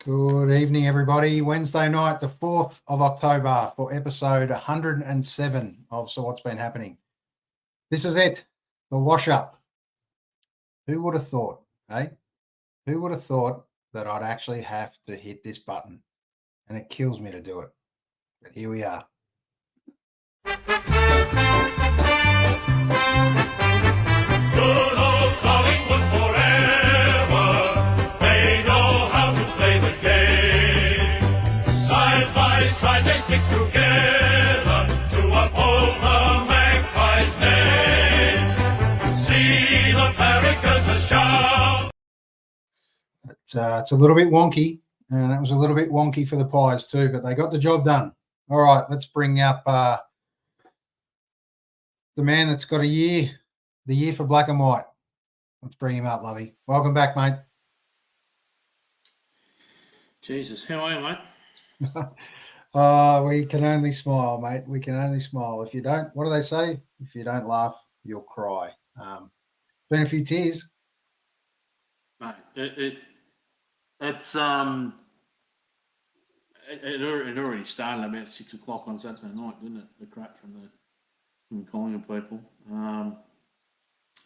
Good evening, everybody. Wednesday night, the 4th of October for episode 107 of So What's Been Happening. This is it, the wash-up. Who would have thought, eh? Who would have thought that I'd actually have to hit this button? And it kills me to do it. But here we are. Good old Collingwood forever. They know how to play the game. Side by side they stick together to uphold the Magpies' name. See the barricades a shout. It's a little bit wonky, and it was a little bit wonky for the Pies too, but they got the job done. All right, let's bring up the man that's got the year for black and white. Let's bring him up, Lovey. Welcome back, mate. Jesus, how are you, mate? We can only smile, mate. We can only smile. If you don't, what do they say? If you don't laugh, you'll cry. Been a few tears. Mate, it already started about 6 o'clock on Saturday night, didn't it? The crap from the Collingwood people.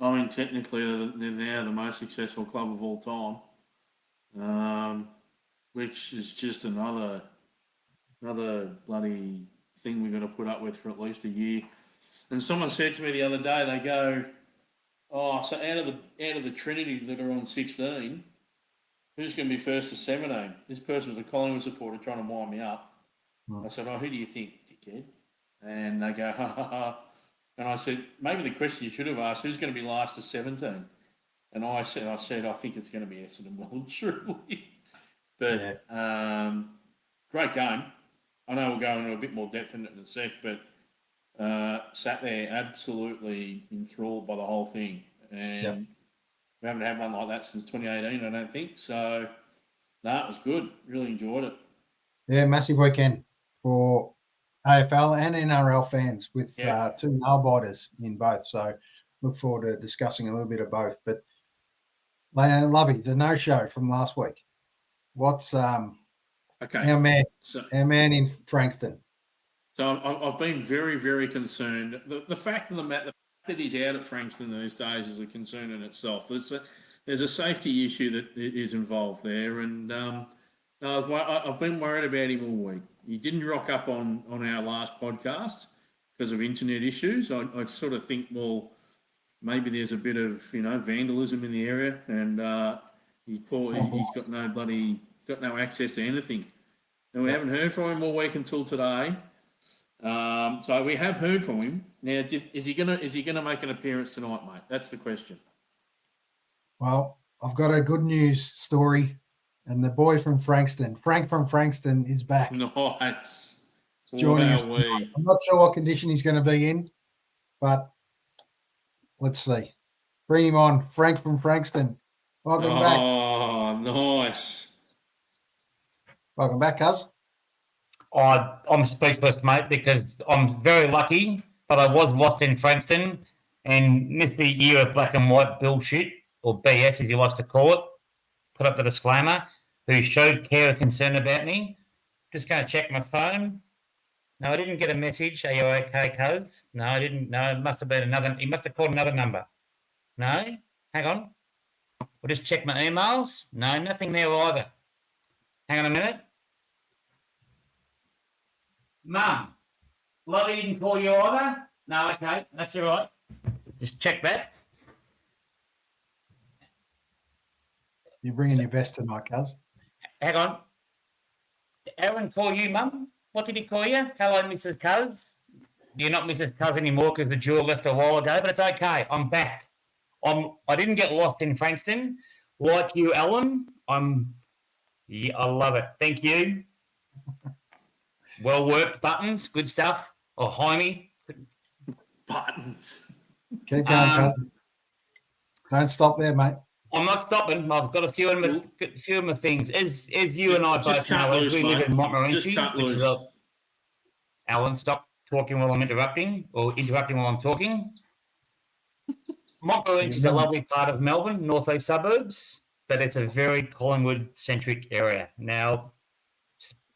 I mean, technically, they're now the most successful club of all time, which is just another bloody thing we're going to put up with for at least a year. And someone said to me the other day, they go, "Oh, so out of the Trinity that are on 16, who's going to be first to 17?" This person was a Collingwood supporter trying to wind me up. I said, "Oh, who do you think, dickhead?" And they go, "Ha ha ha." And I said, maybe the question you should have asked, who's going to be last to 17? And I said, I think it's going to be Essendon, well, truly. But great game. I know we'll go into a bit more depth in it in a sec, but sat there absolutely enthralled by the whole thing. And we haven't had one like that since 2018, I don't think. So, that was good. Really enjoyed it. Yeah, massive weekend for AFL and NRL fans with two nail-biters in both. So, look forward to discussing a little bit of both. But, Lovey, the no-show from last week. What's our man in Frankston? So, I've been very, very concerned. The fact of the matter, that he's out at Frankston these days is a concern in itself. There's a safety issue that is involved there, and I've been worried about him all week. He didn't rock up on our last podcast because of internet issues. I sort of think, well, maybe there's a bit of vandalism in the area, and he's got no access to anything. And we haven't heard from him all week until today. So we have heard from him. Now, is he gonna make an appearance tonight, mate? That's the question. Well, I've got a good news story, and the boy from Frankston, Frank from Frankston, is back. Nice. Joining us tonight. I'm not sure what condition he's going to be in, but let's see. Bring him on, Frank from Frankston. Welcome back. Oh, nice. Welcome back, cuz. I'm speechless, mate, because I'm very lucky, but I was lost in Frankston and missed the year of black and white bullshit, or BS as he likes to call it. Put up the disclaimer, who showed care and concern about me. Just going to check my phone. No, I didn't get a message. Are you okay, cuz? No, I didn't. No, it must have been another. He must have called another number. No? Hang on. We'll just check my emails. No, nothing there either. Hang on a minute. Mum, Lovey didn't call you either? No, okay. That's all right. Just check that. You're bringing your best tonight, cuz. Hang on. Did Aaron call you, Mum? What did he call you? Hello, Mrs. Cuz. You're not Mrs. Cuz anymore because the jewel left a while ago, but it's okay. I'm back. I didn't get lost in Frankston. Like you, Alan, I love it. Thank you. Well worked buttons. Good stuff. Oh, Jaime. Buttons. Keep going, cuz. Don't stop there, mate. I'm not stopping. I've got a few of my things. As you and I both know, as we live in Montmorency, which is Alan, stop talking while I'm interrupting, or interrupting while I'm talking. Montmorency is a lovely part of Melbourne, northeast suburbs. but it's a very Collingwood-centric area. Now,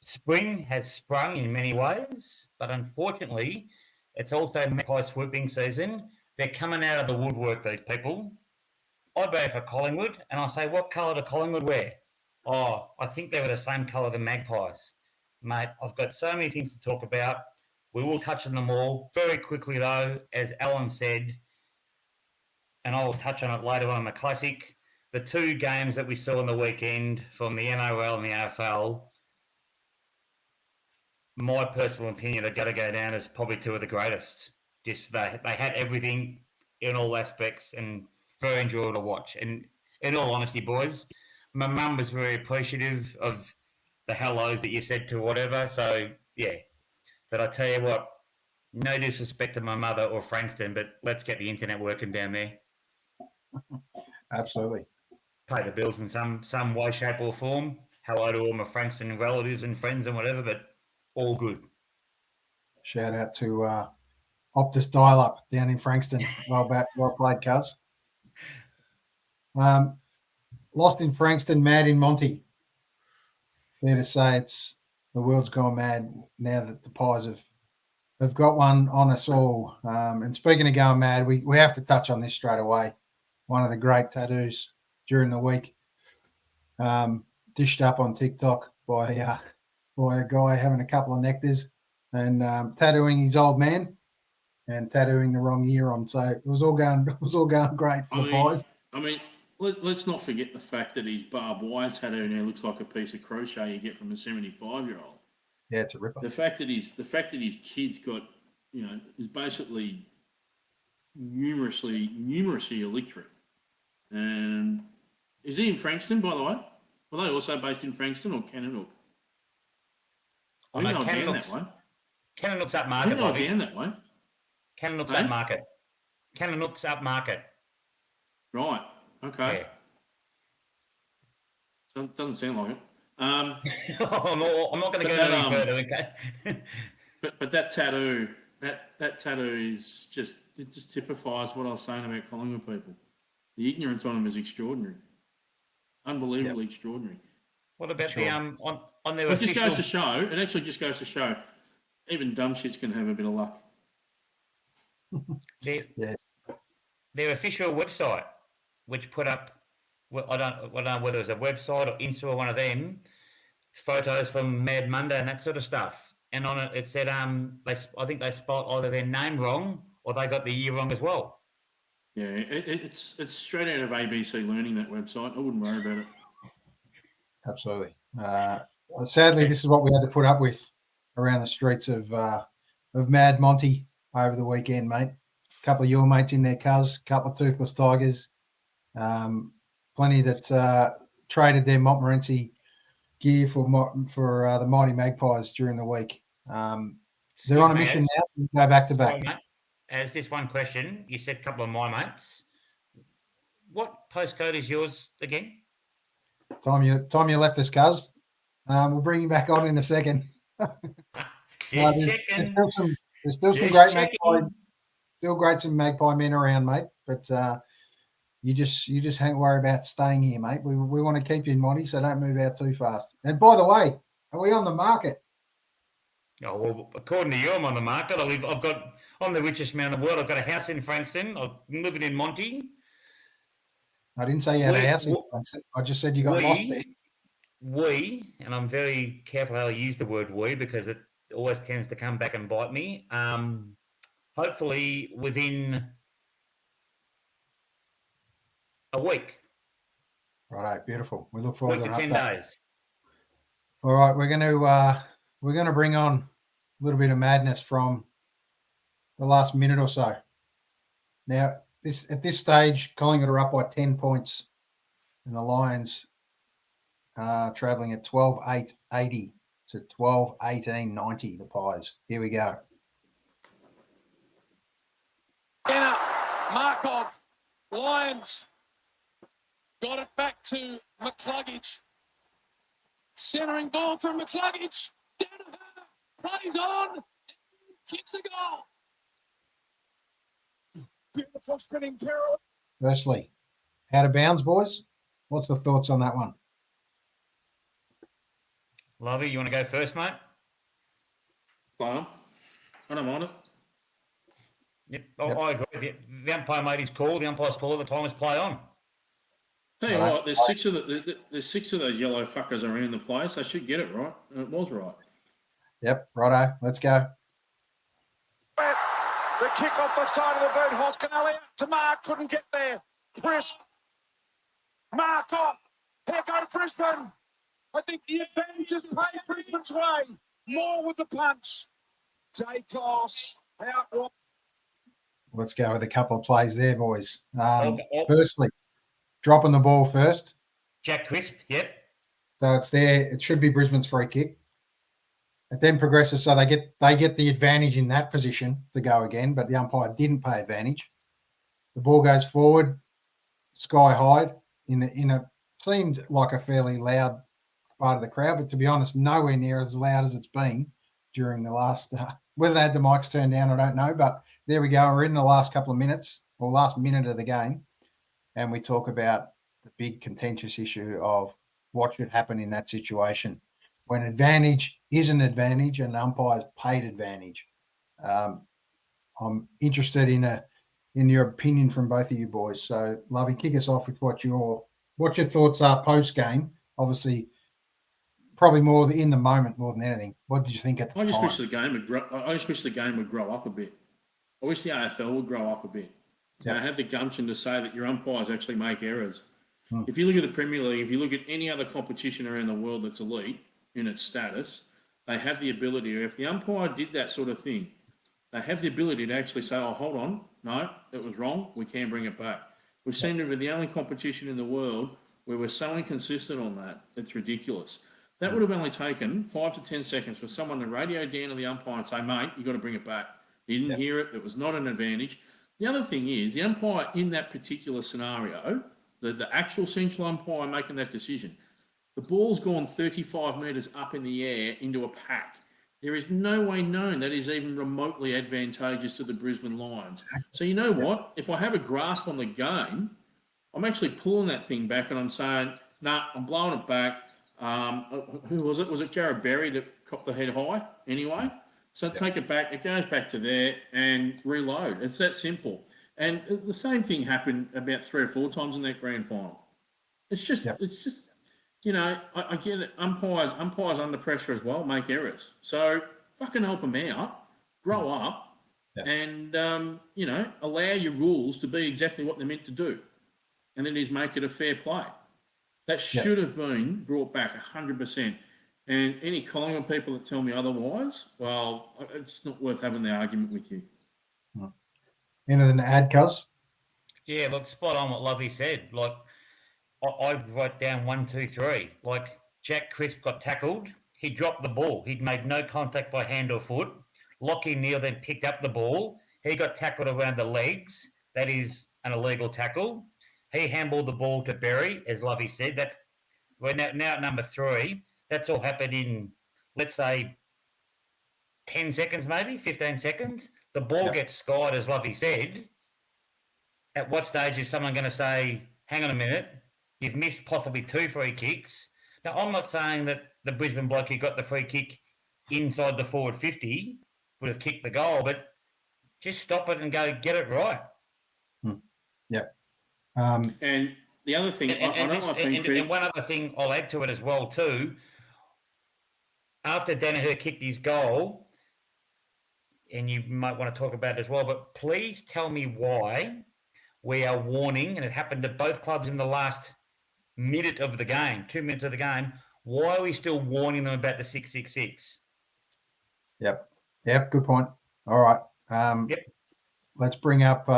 spring has sprung in many ways, but unfortunately, it's also Magpie swooping season. They're coming out of the woodwork, these people. I vote for Collingwood, and I say, what colour do Collingwood wear? Oh, I think they were the same colour the Magpies. Mate, I've got so many things to talk about. We will touch on them all very quickly, though, as Alan said, and I will touch on it later on in the Classic. The two games that we saw on the weekend from the NRL and the AFL, my personal opinion, are going to go down as probably two of the greatest. Just they had everything in all aspects and very enjoyable to watch. And in all honesty, boys, my mum was very appreciative of the hellos that you said to whatever. So, yeah. But I tell you what, no disrespect to my mother or Frankston, but let's get the internet working down there. Absolutely. Pay the bills in some way, shape or form. Hello to all my Frankston relatives and friends and whatever, but all good. Shout out to Optus Dial-Up down in Frankston. Well played, cuz. Lost in Frankston, mad in Monty. Fair to say the world's gone mad now that the Pies have got one on us all. And speaking of going mad, we have to touch on this straight away. One of the great tattoos during the week, dished up on TikTok by a guy having a couple of nectars and tattooing his old man and tattooing the wrong year on. So it was all going great for the Pies. I mean, let's not forget the fact that his barbed wire tattoo now looks like a piece of crochet you get from a 75-year-old. Yeah, it's a ripper. The fact that his kid's got, is basically numerously illiterate. And is he in Frankston, by the way? Were they also based in Frankston or Cannonook? I think they were down that way. Cannonook's up I market. think they were down that way. Cannonook's up market. Cannonook's up market. Right. Okay. Yeah. So it doesn't sound like it. I'm not going to go any further. Okay. but that tattoo is just typifies what I was saying about Collingwood people. The ignorance on them is extraordinary, unbelievably extraordinary. What about the on their? It just goes to show. It actually just goes to show, even dumb shits can have a bit of luck. Yes. Their official website, which put up, I don't know whether it was a website or Insta or one of them, photos from Mad Monday and that sort of stuff. And on it, it said, I think they spelled either their name wrong or they got the year wrong as well. Yeah, it's straight out of ABC Learning, that website. I wouldn't worry about it. Absolutely. Sadly, this is what we had to put up with around the streets of Mad Monty over the weekend, mate. A couple of your mates in there, cuz, a couple of toothless tigers, plenty that traded their Montmorency gear for the mighty Magpies during the week. They're on a mission now to go back to back. As this one question, you said a couple of my mates. What postcode is yours again? Time you left this, cuz. We'll bring you back on in a second. There's still some great Magpie men around, mate. But you just ain't worry about staying here, mate. We want to keep you in Monty, so don't move out too fast. And by the way, are we on the market? Oh, well, according to you, I'm on the market. I'm the richest man in the world. I've got a house in Frankston. I'm living in Monty. I didn't say you had a house in Frankston. I just said you got lost there. We, and I'm very careful how I use the word we because it always tends to come back and bite me. Hopefully within a week. Right, beautiful. We look forward to 10 days. All right, we're going to bring on a little bit of madness from the last minute or so. Now, at this stage, Collingwood are up by 10 points, and the Lions are travelling at 12-8-80 to 12-18-90, the Pies. Here we go. Enna, Markov, Lions, got it back to McCluggage. Centering ball from McCluggage. Danaher plays on. Kicks a goal. Beautiful spinning Carroll. Firstly, out of bounds, boys. What's the thoughts on that one? Lovey, you want to go first, mate? Play on. I don't mind it. Yep. Yep. I agree. The umpire made his call. The umpire's call at the time was play on. Tell you Right. what, there's six of those yellow fuckers around the place. They should get it right. And it was right. Yep, righto. Let's go. The kick off the side of the boot. Hoskinelli to Mark. Couldn't get there. Crisp. Mark off. Here go Brisbane. I think the advantage has played Brisbane's way. More with the punch. Dacos out. Let's go with a couple of plays there, boys. Okay. Firstly, dropping the ball first. Jack Crisp, yep. So it's there. It should be Brisbane's free kick. It then progresses, so they get the advantage in that position to go again, but the umpire didn't pay advantage. The ball goes forward, sky high in a seemed like a fairly loud part of the crowd, but to be honest, nowhere near as loud as it's been during the last. Whether they had the mics turned down, I don't know, but there we go. We're in the last couple of minutes or last minute of the game, and we talk about the big contentious issue of what should happen in that situation when advantage is an advantage and umpires paid advantage. I'm interested in your opinion from both of you boys. So, Lovey, kick us off with what your thoughts are post game. Obviously, probably more in the moment more than anything. What did you think at the I just time? wish the game would grow up a bit. I wish the AFL would grow up a bit. Yep. And have the gumption to say that your umpires actually make errors. Hmm. If you look at the Premier League, if you look at any other competition around the world that's elite in its status, they have the ability, or if the umpire did that sort of thing, they have the ability to actually say, oh, hold on, no, it was wrong, we can bring it back. We seem to be the only competition in the world where we're so inconsistent on that, it's ridiculous. That would have only taken 5 to 10 seconds for someone to radio down to the umpire and say, mate, you've got to bring it back. He didn't hear it, it was not an advantage. The other thing is, the umpire in that particular scenario, the actual central umpire making that decision, the ball's gone 35 metres up in the air into a pack. There is no way known that is even remotely advantageous to the Brisbane Lions. So you know what? If I have a grasp on the game, I'm actually pulling that thing back and I'm saying, nah, I'm blowing it back. Who was it? Was it Jared Berry that copped the head high anyway? So take it back. It goes back to there and reload. It's that simple. And the same thing happened about 3 or 4 times in that grand final. It's just, you know, I get it. Umpires under pressure as well make errors. So fucking help them out, grow up, and, you know, allow your rules to be exactly what they're meant to do. And then is make it a fair play. That should have been brought back 100%. And any Collingwood people that tell me otherwise, well, it's not worth having the argument with you. Anything to add, Cuz? Yeah, look, spot on what Lovey said. Like, I wrote down 1, 2, 3. Like, Jack Crisp got tackled. He dropped the ball. He'd made no contact by hand or foot. Lockie Neal then picked up the ball. He got tackled around the legs. That is an illegal tackle. He handballed the ball to Berry, as Lovey said. We're now at number 3. That's all happened in, let's say, 10 seconds maybe, 15 seconds. The ball gets skied, as Lovey said. At what stage is someone going to say, hang on a minute, you've missed possibly 2 free kicks? Now, I'm not saying that the Brisbane bloke who got the free kick inside the forward 50 would have kicked the goal, but just stop it and go get it right. And the other thing, and one other thing I'll add to it as well too, after Danaher kicked his goal, and you might want to talk about it as well, but please tell me why we are warning, and it happened to both clubs in the last minute of the game, 2 minutes of the game, why are we still warning them about the 666? Yep, good point. All right. Let's bring up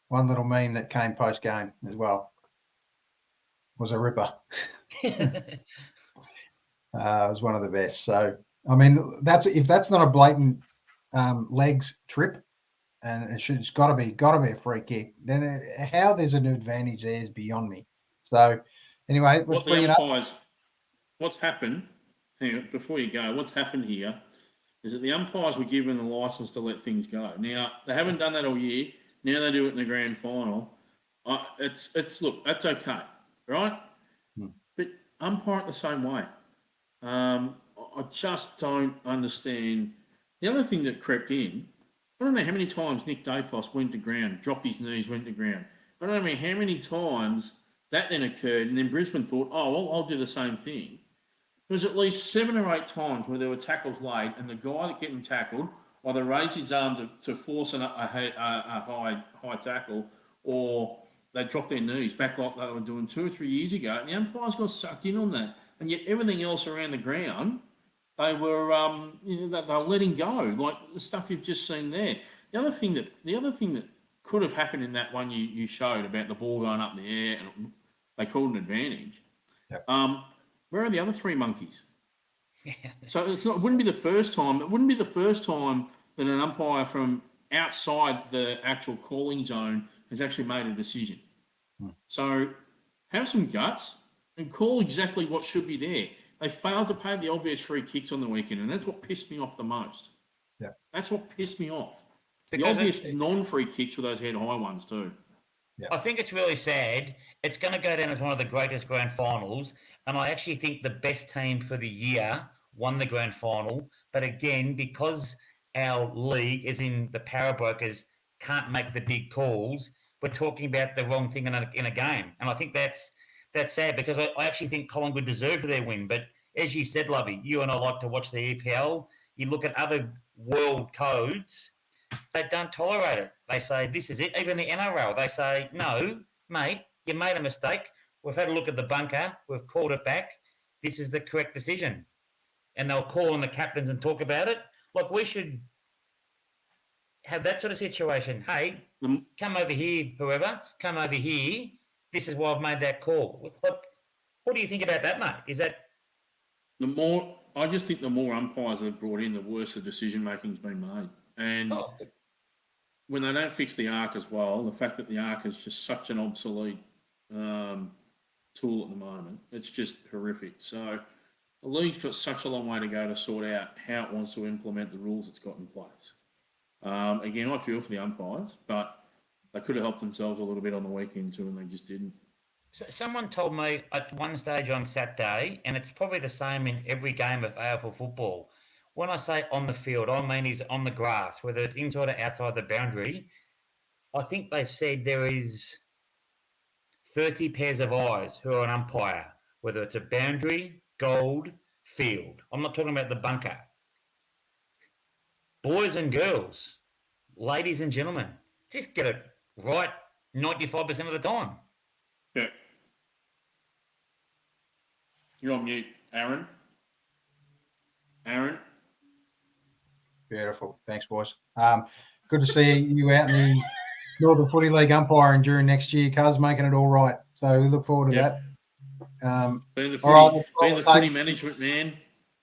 one little meme that came post-game as well. It was a ripper. It was one of the best. So, I mean, if that's not a blatant legs trip, and it's got to be a free kick, then how there's an advantage there is beyond me. So, anyway, let's bring it up. What's happened, hang on, before you go, what's happened here is that the umpires were given the licence to let things go. Now, they haven't done that all year. Now they do it in the grand final. Look, that's okay, right? But umpire it the same way. I just don't understand. The other thing that crept in, I don't know how many times Nick Dacos went to ground, dropped his knees, went to ground. I don't know how many times that then occurred, and then Brisbane thought, oh, well, I'll do the same thing. There was at least 7 or 8 times where there were tackles laid, and the guy that getting tackled either raised his arm to force a high tackle, or they dropped their knees back like they were doing 2 or 3 years ago, and the umpires got sucked in on that. And yet everything else around the ground, they were they were letting go, like the stuff you've just seen there. The other thing that could have happened in that one you showed about the ball going up in the air and they called an advantage. Yep. Where are the other 3 monkeys? So it wouldn't be the first time. It wouldn't be the first time that an umpire from outside the actual calling zone has actually made a decision. So have some guts and call exactly what should be there. They failed to pay the obvious free kicks on the weekend, and that's what pissed me off the most. Yeah, that's what pissed me off. Because the obvious non-free kicks were those head-high ones too. Yeah. I think it's really sad. It's going to go down as one of the greatest grand finals, and I actually think the best team for the year won the grand final. But again, because our league is in the power brokers can't make the big calls, we're talking about the wrong thing in a game. And I think that's sad, because I actually think Collingwood deserved their win. But as you said, Lovey, you and I like to watch the EPL. You look at other world codes, they don't tolerate it. They say, this is it. Even the NRL, they say, no, mate, you made a mistake. We've had a look at the bunker. We've called it back. This is the correct decision. And they'll call on the captains and talk about it. Like, we should have that sort of situation. Hey, come over here, whoever. Come over here. This is why I've made that call. What do you think about that, mate? Is that... I just think the more umpires they've brought in, the worse the decision-making's been made. And when they don't fix the arc as well, the fact that the arc is just such an obsolete tool at the moment, it's just horrific. So the league's got such a long way to go to sort out how it wants to implement the rules it's got in place. Again, I feel for the umpires, but they could have helped themselves a little bit on the weekend too, and they just didn't. So someone told me at one stage on Saturday, and it's probably the same in every game of AFL football. When I say on the field, I mean is on the grass, whether it's inside or outside the boundary. I think they said there is 30 pairs of eyes who are an umpire, whether it's a boundary, gold, field. I'm not talking about the bunker. Boys and girls, ladies and gentlemen, just get it right 95% of the time. Yeah. You're on mute, Aaron. Aaron. Beautiful. Thanks, boys. Good to see you out in the Northern Footy League umpiring during next year. Cuz making it all right. So we look forward to that. Being the footy, footy management man.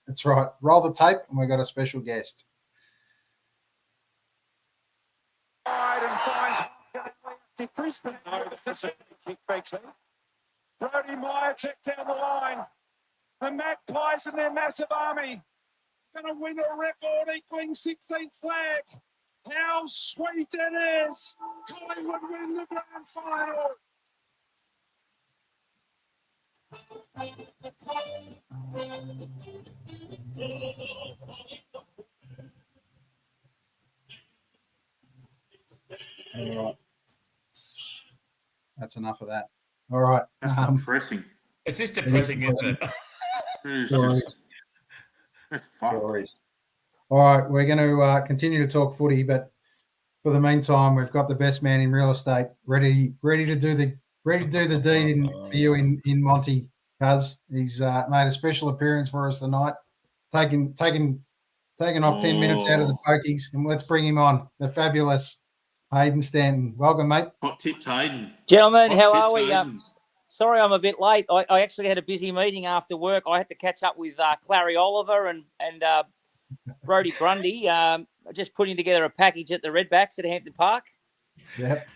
That's right. Roll the tape, and we've got a special guest. And finds Brisbane. Brody Meyer checked down the line. The Magpies and their massive army going to win a record equaling 16th flag. How sweet it is! Collingwood win the grand final. All right. That's enough of that. All right. That's depressing. It's just depressing, isn't it? It's Stories. just, that's fucked. Stories. All right, we're going to continue to talk footy, but for the meantime, we've got the best man in real estate ready to do the deed for you in Monty. Cuz he's made a special appearance for us tonight, taking off 10 minutes out of the pokies, and let's bring him on. The fabulous Hayden Stanton. Welcome, mate. Hot tips, Hayden. Gentlemen, Hot how tips, are we? Hayden. Sorry I'm a bit late. I actually had a busy meeting after work. I had to catch up with Clary Oliver and Brodie Grundy, just putting together a package at the Redbacks at Hampton Park. Yep.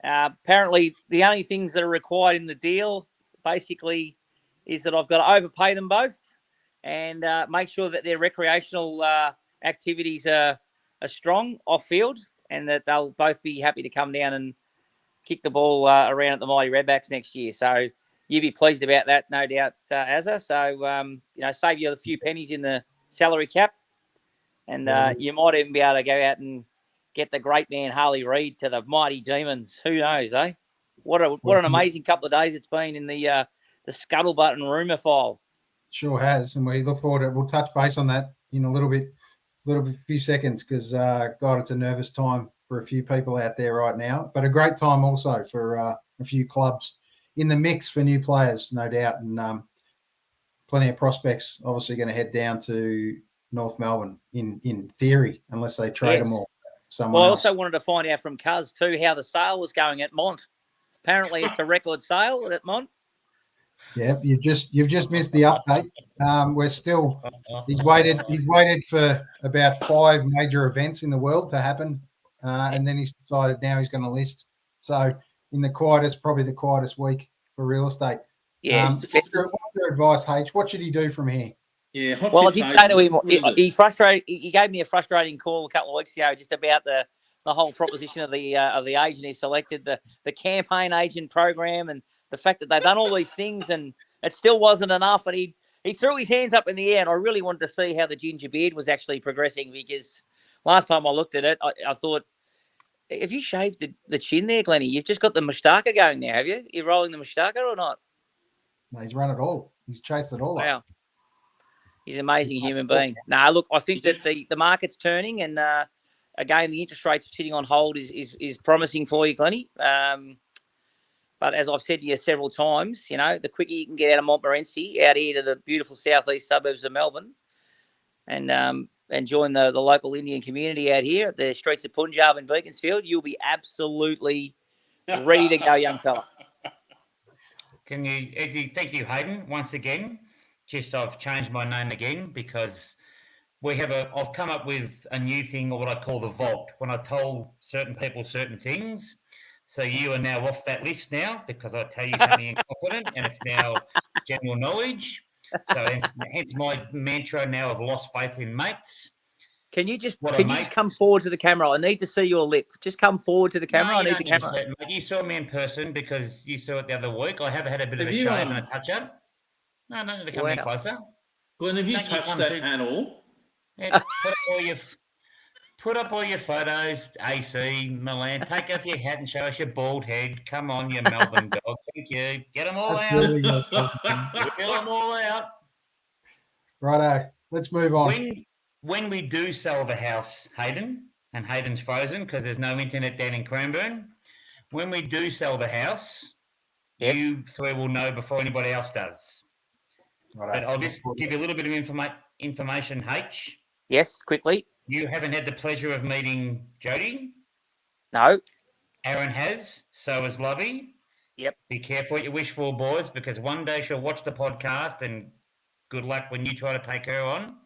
Apparently, the only things that are required in the deal, basically, is that I've got to overpay them both and make sure that their recreational activities are strong off-field, and that they'll both be happy to come down and kick the ball around at the Mighty Redbacks next year. So you'd be pleased about that, no doubt, Azza. So, save you a few pennies in the salary cap. And you might even be able to go out and get the great man Harley Reid to the mighty Demons. Who knows, eh? What an amazing couple of days it's been in the scuttlebutt and rumour file. Sure has, and we look forward to it. We'll touch base on that in a few seconds, because God, it's a nervous time for a few people out there right now, but a great time also for a few clubs in the mix for new players, no doubt, and plenty of prospects obviously going to head down to North Melbourne in theory, unless they trade them all. Someone I else. also wanted to find out from Cuz too how the sale was going at Mont. Apparently, it's a record sale at Mont. Yeah, you've just missed the update. We're still. He's waited for about 5 major events in the world to happen, and then he's decided now he's going to list. So in probably the quietest week for real estate. Yeah. What's your advice, H? What should he do from here? Yeah. Well, I did say to him, he gave me a frustrating call a couple of weeks ago just about the whole proposition of the agent he selected, the campaign agent program, and the fact that they've done all these things and it still wasn't enough. And he threw his hands up in the air, and I really wanted to see how the ginger beard was actually progressing, because last time I looked at it, I thought, have you shaved the chin there, Glennie? You've just got the moustache going now, have you? You're rolling the moustache or not? No, he's run it all. He's chased it all up. He's an amazing human being. No, look, I think that the market's turning, and again, the interest rates sitting on hold is promising for you, Glennie. But as I've said to you several times, the quicker you can get out of Montmorency, out here to the beautiful southeast suburbs of Melbourne, and join the local Indian community out here at the streets of Punjab and Beaconsfield, you'll be absolutely ready to go, young fella. Thank you, Hayden, once again. I've changed my name again because I've come up with a new thing, or what I call the vault. When I told certain people certain things, so you are now off that list now, because I tell you something in confidence, and it's now general knowledge. So hence my mantra now of lost faith in mates. Can you just come forward to the camera? I need to see your lip. Just come forward to the camera. No, I need the camera. You saw me in person because you saw it the other week. I have had a bit of a shave and a touch up. No, don't need to come any closer. Glenn, have you touched that panel? Yeah, put up all your photos, AC, Milan. Take off your hat and show us your bald head. Come on, you Melbourne dog. Thank you. Get them all out. Really Get them all out. Righto. Let's move on. When we do sell the house, Hayden, and Hayden's frozen because there's no internet down in Cranbourne. When we do sell the house, you three will know before anybody else does. Righto. But I'll just give you a little bit of information, H. Yes, quickly. You haven't had the pleasure of meeting Jody? No. Aaron has. So has Lovey. Yep. Be careful what you wish for, boys, because one day she'll watch the podcast, and good luck when you try to take her on.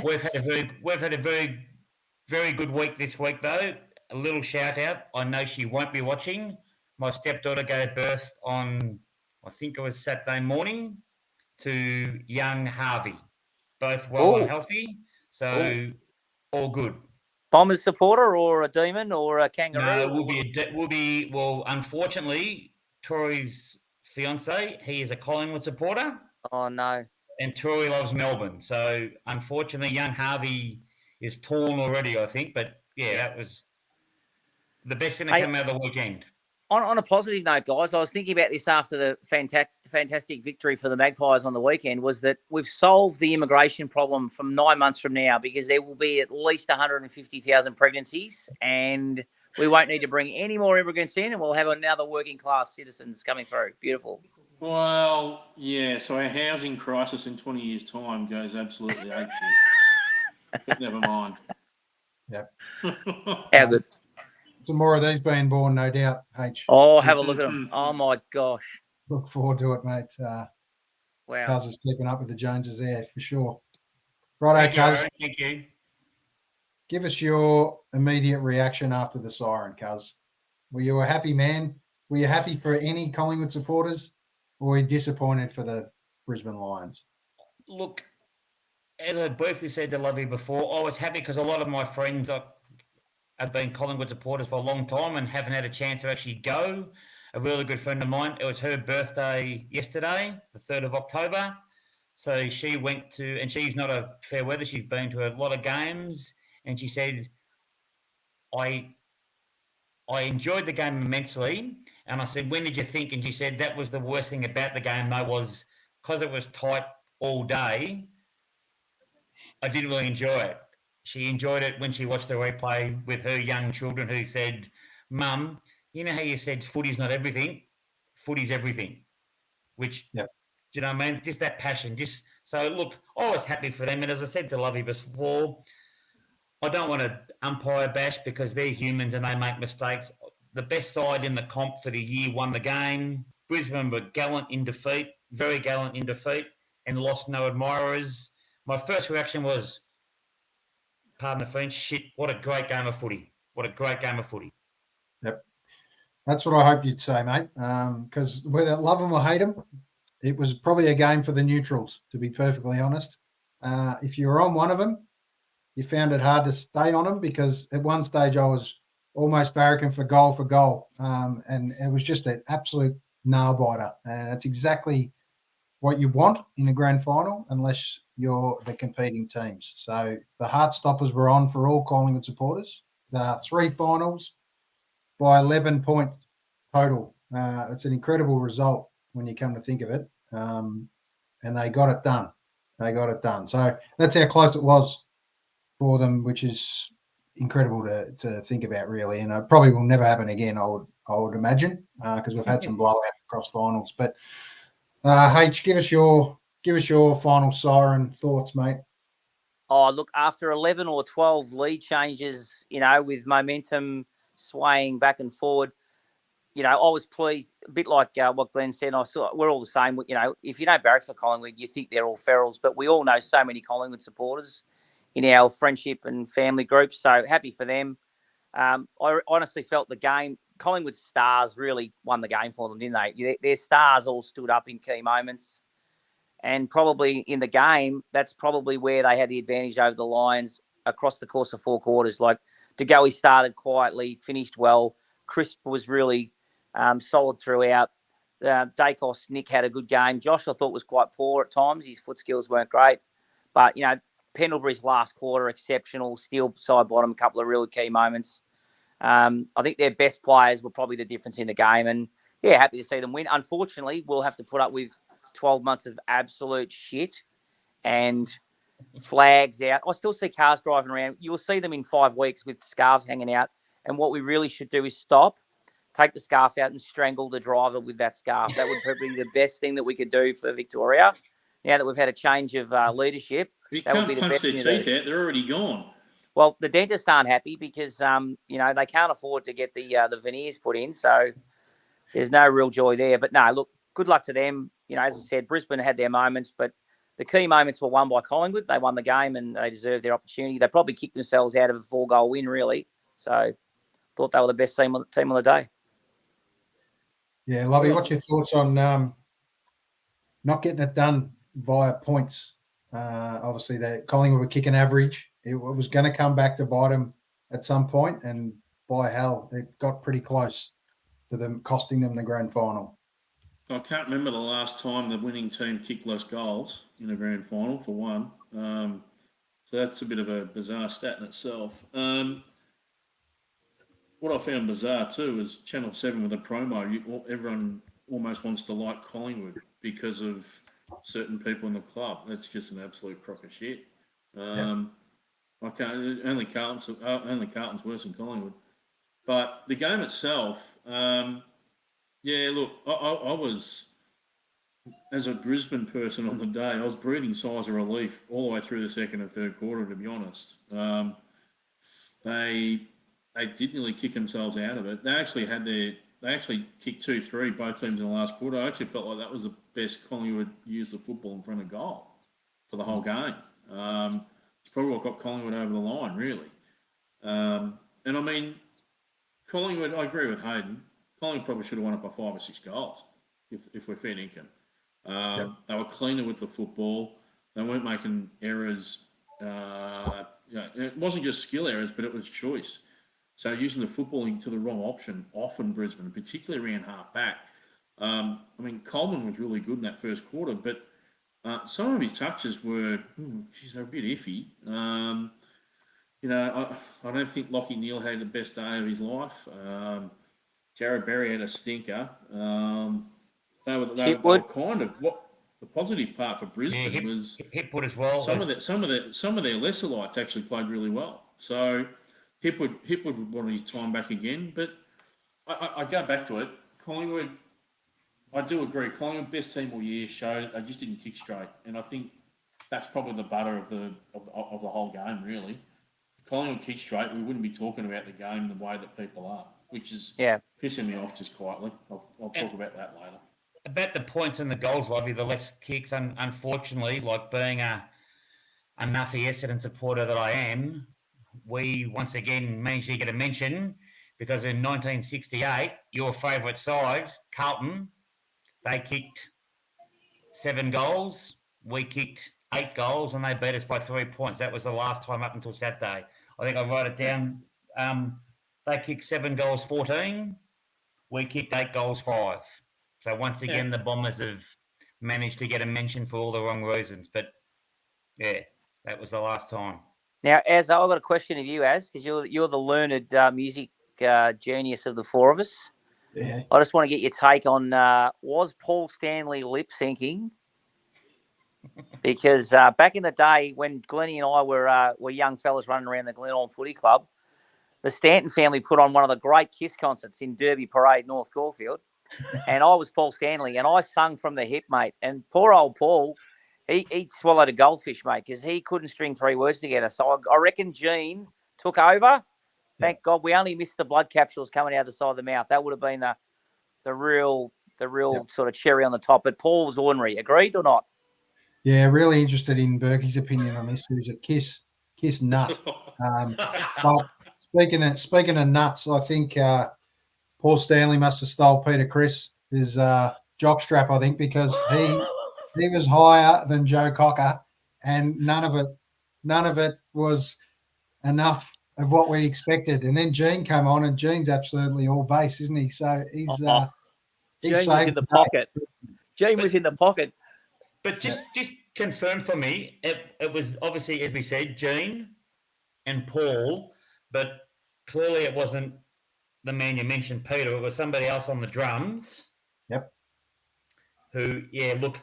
We've had a very, very good week this week, though. A little shout out. I know she won't be watching. My stepdaughter gave birth on, I think it was Saturday morning, to young Harvey. Both well and healthy. So all good. Bombers supporter or a demon or a kangaroo? No, unfortunately, Tori's fiance, he is a Collingwood supporter. Oh, no. And Tori loves Melbourne. So, unfortunately, young Harvey is torn already, I think. But, yeah, that was the best thing that came out of the weekend. On a positive note, guys, I was thinking about this after the fantastic victory for the Magpies on the weekend, was that we've solved the immigration problem from 9 months from now, because there will be at least 150,000 pregnancies, and we won't need to bring any more immigrants in, and we'll have another working-class citizens coming through. Beautiful. Well, yeah, so our housing crisis in 20 years' time goes absolutely apeshit. But never mind. Yep. How good. Some more of these being born, no doubt, H. Oh, have a look at them. Oh, my gosh. Look forward to it, mate. Wow. Cuz is keeping up with the Joneses there, for sure. Righto, Cuz. Thank you. Give us your immediate reaction after the siren, Cuz. Were you a happy man? Were you happy for any Collingwood supporters? Or were you disappointed for the Brisbane Lions? Look, as I briefly said to Lovey before, I was happy because a lot of my friends have been Collingwood supporters for a long time and haven't had a chance to actually go. a really good friend of mine. It was her birthday yesterday, the 3rd of October. So she went to, and she's not a fair weather. She's been to a lot of games, and she said, I enjoyed the game immensely. And I said, when did you think? And she said, that was the worst thing about the game, though, was because it was tight all day, I didn't really enjoy it. She enjoyed it when she watched the replay with her young children who said, Mum, you know how you said footy's not everything? Footy's everything. Which, Yep. do you know what I mean? Just that passion. Just so, look, I was happy for them. And as I said to Lovey before, I don't want to umpire bash because they're humans and they make mistakes. The best side in the comp for the year won the game. Brisbane were gallant in defeat, very gallant in defeat, and lost no admirers. My first reaction was, pardon the French, shit, what a great game of footy. What a great game of footy. Yep. That's what I hoped you'd say, mate. Because whether love them or hate them, it was probably a game for the neutrals, to be perfectly honest. If you were on one of them, you found it hard to stay on them because at one stage I was almost barracking for goal. And it was just an absolute nail biter. And that's exactly what you want in a grand final unless you're the competing teams. So the heart stoppers were on for all Collingwood supporters. The 3 finals by 11 points total. It's an incredible result when you come to think of it. And they got it done. So that's how close it was for them, which is incredible to think about, really. And it probably will never happen again, I would imagine, because we've had some blowouts across finals. But H, give us your final siren thoughts, mate. Oh, look, after 11 or 12 lead changes, with momentum swaying back and forward, I was pleased, a bit like what Glenn said. We're all the same. If you don't barrack for Collingwood, you think they're all ferals, but we all know so many Collingwood supporters in our friendship and family groups. So happy for them. I honestly felt the game, Collingwood stars really won the game for them, didn't they? Their stars all stood up in key moments. And probably in the game, that's probably where they had the advantage over the Lions across the course of 4 quarters. Like, De Goey started quietly, finished well. Crisp was really solid throughout. Dacos, Nick had a good game. Josh, I thought, was quite poor at times. His foot skills weren't great. But, Pendlebury's last quarter, exceptional. Steele side bottom, a couple of really key moments. I think their best players were probably the difference in the game. And, yeah, happy to see them win. Unfortunately, we'll have to put up with 12 months of absolute shit and flags out. I still see cars driving around. You'll see them in 5 weeks with scarves hanging out. And what we really should do is stop, take the scarf out and strangle the driver with that scarf. That would probably be the best thing that we could do for Victoria. Now that we've had a change of leadership, You that would can't be the punch best their thing to teeth do. out. They're already gone. Well, the dentists aren't happy because, they can't afford to get the veneers put in. So there's no real joy there. But no, look, good luck to them. As I said, Brisbane had their moments, but the key moments were won by Collingwood. They won the game and they deserved their opportunity. They probably kicked themselves out of a 4-goal win, really. So thought they were the best team on the day. Yeah, Lovey, what's your thoughts on not getting it done via points? Obviously, Collingwood were kicking average. It was going to come back to bite them at some point, and by hell, it got pretty close to them costing them the grand final. I can't remember the last time the winning team kicked less goals in a grand final, for one. So that's a bit of a bizarre stat in itself. What I found bizarre too is Channel 7 with a promo. Everyone almost wants to like Collingwood because of certain people in the club. That's just an absolute crock of shit. I can't. Only Carlton's worse than Collingwood. But the game itself, yeah. Look, I was, as a Brisbane person on the day, I was breathing sighs of relief all the way through the second and third quarter. To be honest, they did nearly kick themselves out of it. They actually kicked 2-3 both teams in the last quarter. I actually felt like that was the best Collingwood used the football in front of goal for the whole game. It's probably what got Collingwood over the line, really. And I mean, Collingwood, I agree with Hayden. Collingwood probably should have won it by 5 or 6 goals, if we're fair dinkum. They were cleaner with the football. They weren't making errors. It wasn't just skill errors, but it was choice. So using the footballing to the wrong option, often Brisbane, particularly around half back. I mean, Coleman was really good in that first quarter, but some of his touches were, they're a bit iffy. You know, I don't think Lachie Neale had the best day of his life. Jared Berry had a stinker. They were kind of what the positive part for Brisbane was. Hipwood as well. Some of their lesser lights actually played really well. So Hipwood would want his time back again. But I go back to it. Collingwood, I do agree. Collingwood best team all year showed it. They just didn't kick straight, and I think that's probably the butter of the whole game. Really, if Collingwood kick straight, we wouldn't be talking about the game the way that people are, which is pissing me off just quietly. I'll talk about that later. About the points and the goals, Lovey, the less kicks, unfortunately, like being a Nuffy Essendon supporter that I am, we once again managed to get a mention because in 1968, your favourite side, Carlton, they kicked 7 goals. We kicked 8 goals, and they beat us by 3 points. That was the last time up until Saturday. I think I wrote it down. They kicked 7 goals, 14. We kicked 8 goals, 5. So once again, the Bombers have managed to get a mention for all the wrong reasons. But yeah, that was the last time. Now, Az, I've got a question of you, Az, because you're the learned music genius of the four of us. Yeah. I just want to get your take on was Paul Stanley lip syncing? Because back in the day when Glennie and I were young fellas running around the Glenelg Footy Club, the Stanton family put on one of the great Kiss concerts in Derby Parade, North Caulfield. And I was Paul Stanley, and I sung from the hip, mate. And poor old Paul, he swallowed a goldfish, mate, because he couldn't string 3 words together. So I reckon Gene took over. Thank God we only missed the blood capsules coming out the side of the mouth. That would have been the real sort of cherry on the top. But Paul was ordinary. Agreed or not? Yeah, really interested in Berkey's opinion on this. He's a kiss nut. But speaking of nuts, I think Paul Stanley must have stole Peter Chris, his jockstrap, I think, because he was higher than Joe Cocker, and none of it was enough of what we expected. And then Gene came on, and Gene's absolutely all base, isn't he? So he's Gene was in the pocket. Gene was in the pocket. But just confirm for me, it was obviously, as we said, Gene and Paul, but clearly it wasn't the man you mentioned, Peter. It was somebody else on the drums. Yep. Who, look,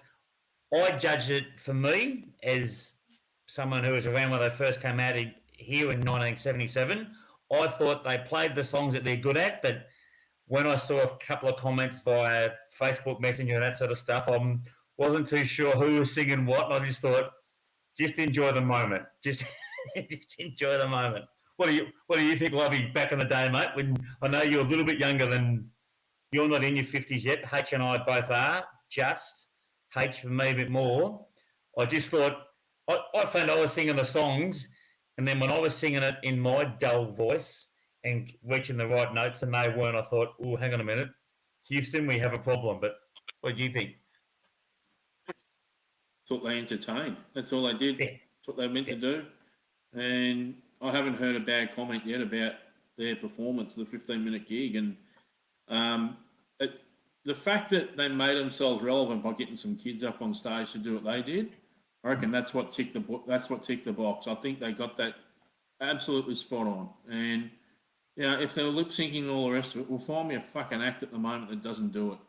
I judged it for me as someone who was around when they first came out here in 1977. I thought they played the songs that they're good at, but when I saw a couple of comments via Facebook Messenger and that sort of stuff, I wasn't too sure who was singing what, and I just thought, just enjoy the moment. Just enjoy the moment. What do you think, Lovey, back in the day, mate? When I know you're a little bit younger than you're not in your 50s yet. H and I both are. Just H for me a bit more. I just thought I found I was singing the songs, and then when I was singing it in my dull voice and reaching the right notes, and they weren't, I thought, oh, hang on a minute, Houston, we have a problem. But what do you think? Thought they entertained. That's all they did. Yeah. That's what they meant to do. And I haven't heard a bad comment yet about their performance, the 15-minute gig. And the fact that they made themselves relevant by getting some kids up on stage to do what they did, I reckon that's what ticked the box. I think they got that absolutely spot on. And if they're lip syncing and all the rest of it, we'll find me a fucking act at the moment that doesn't do it.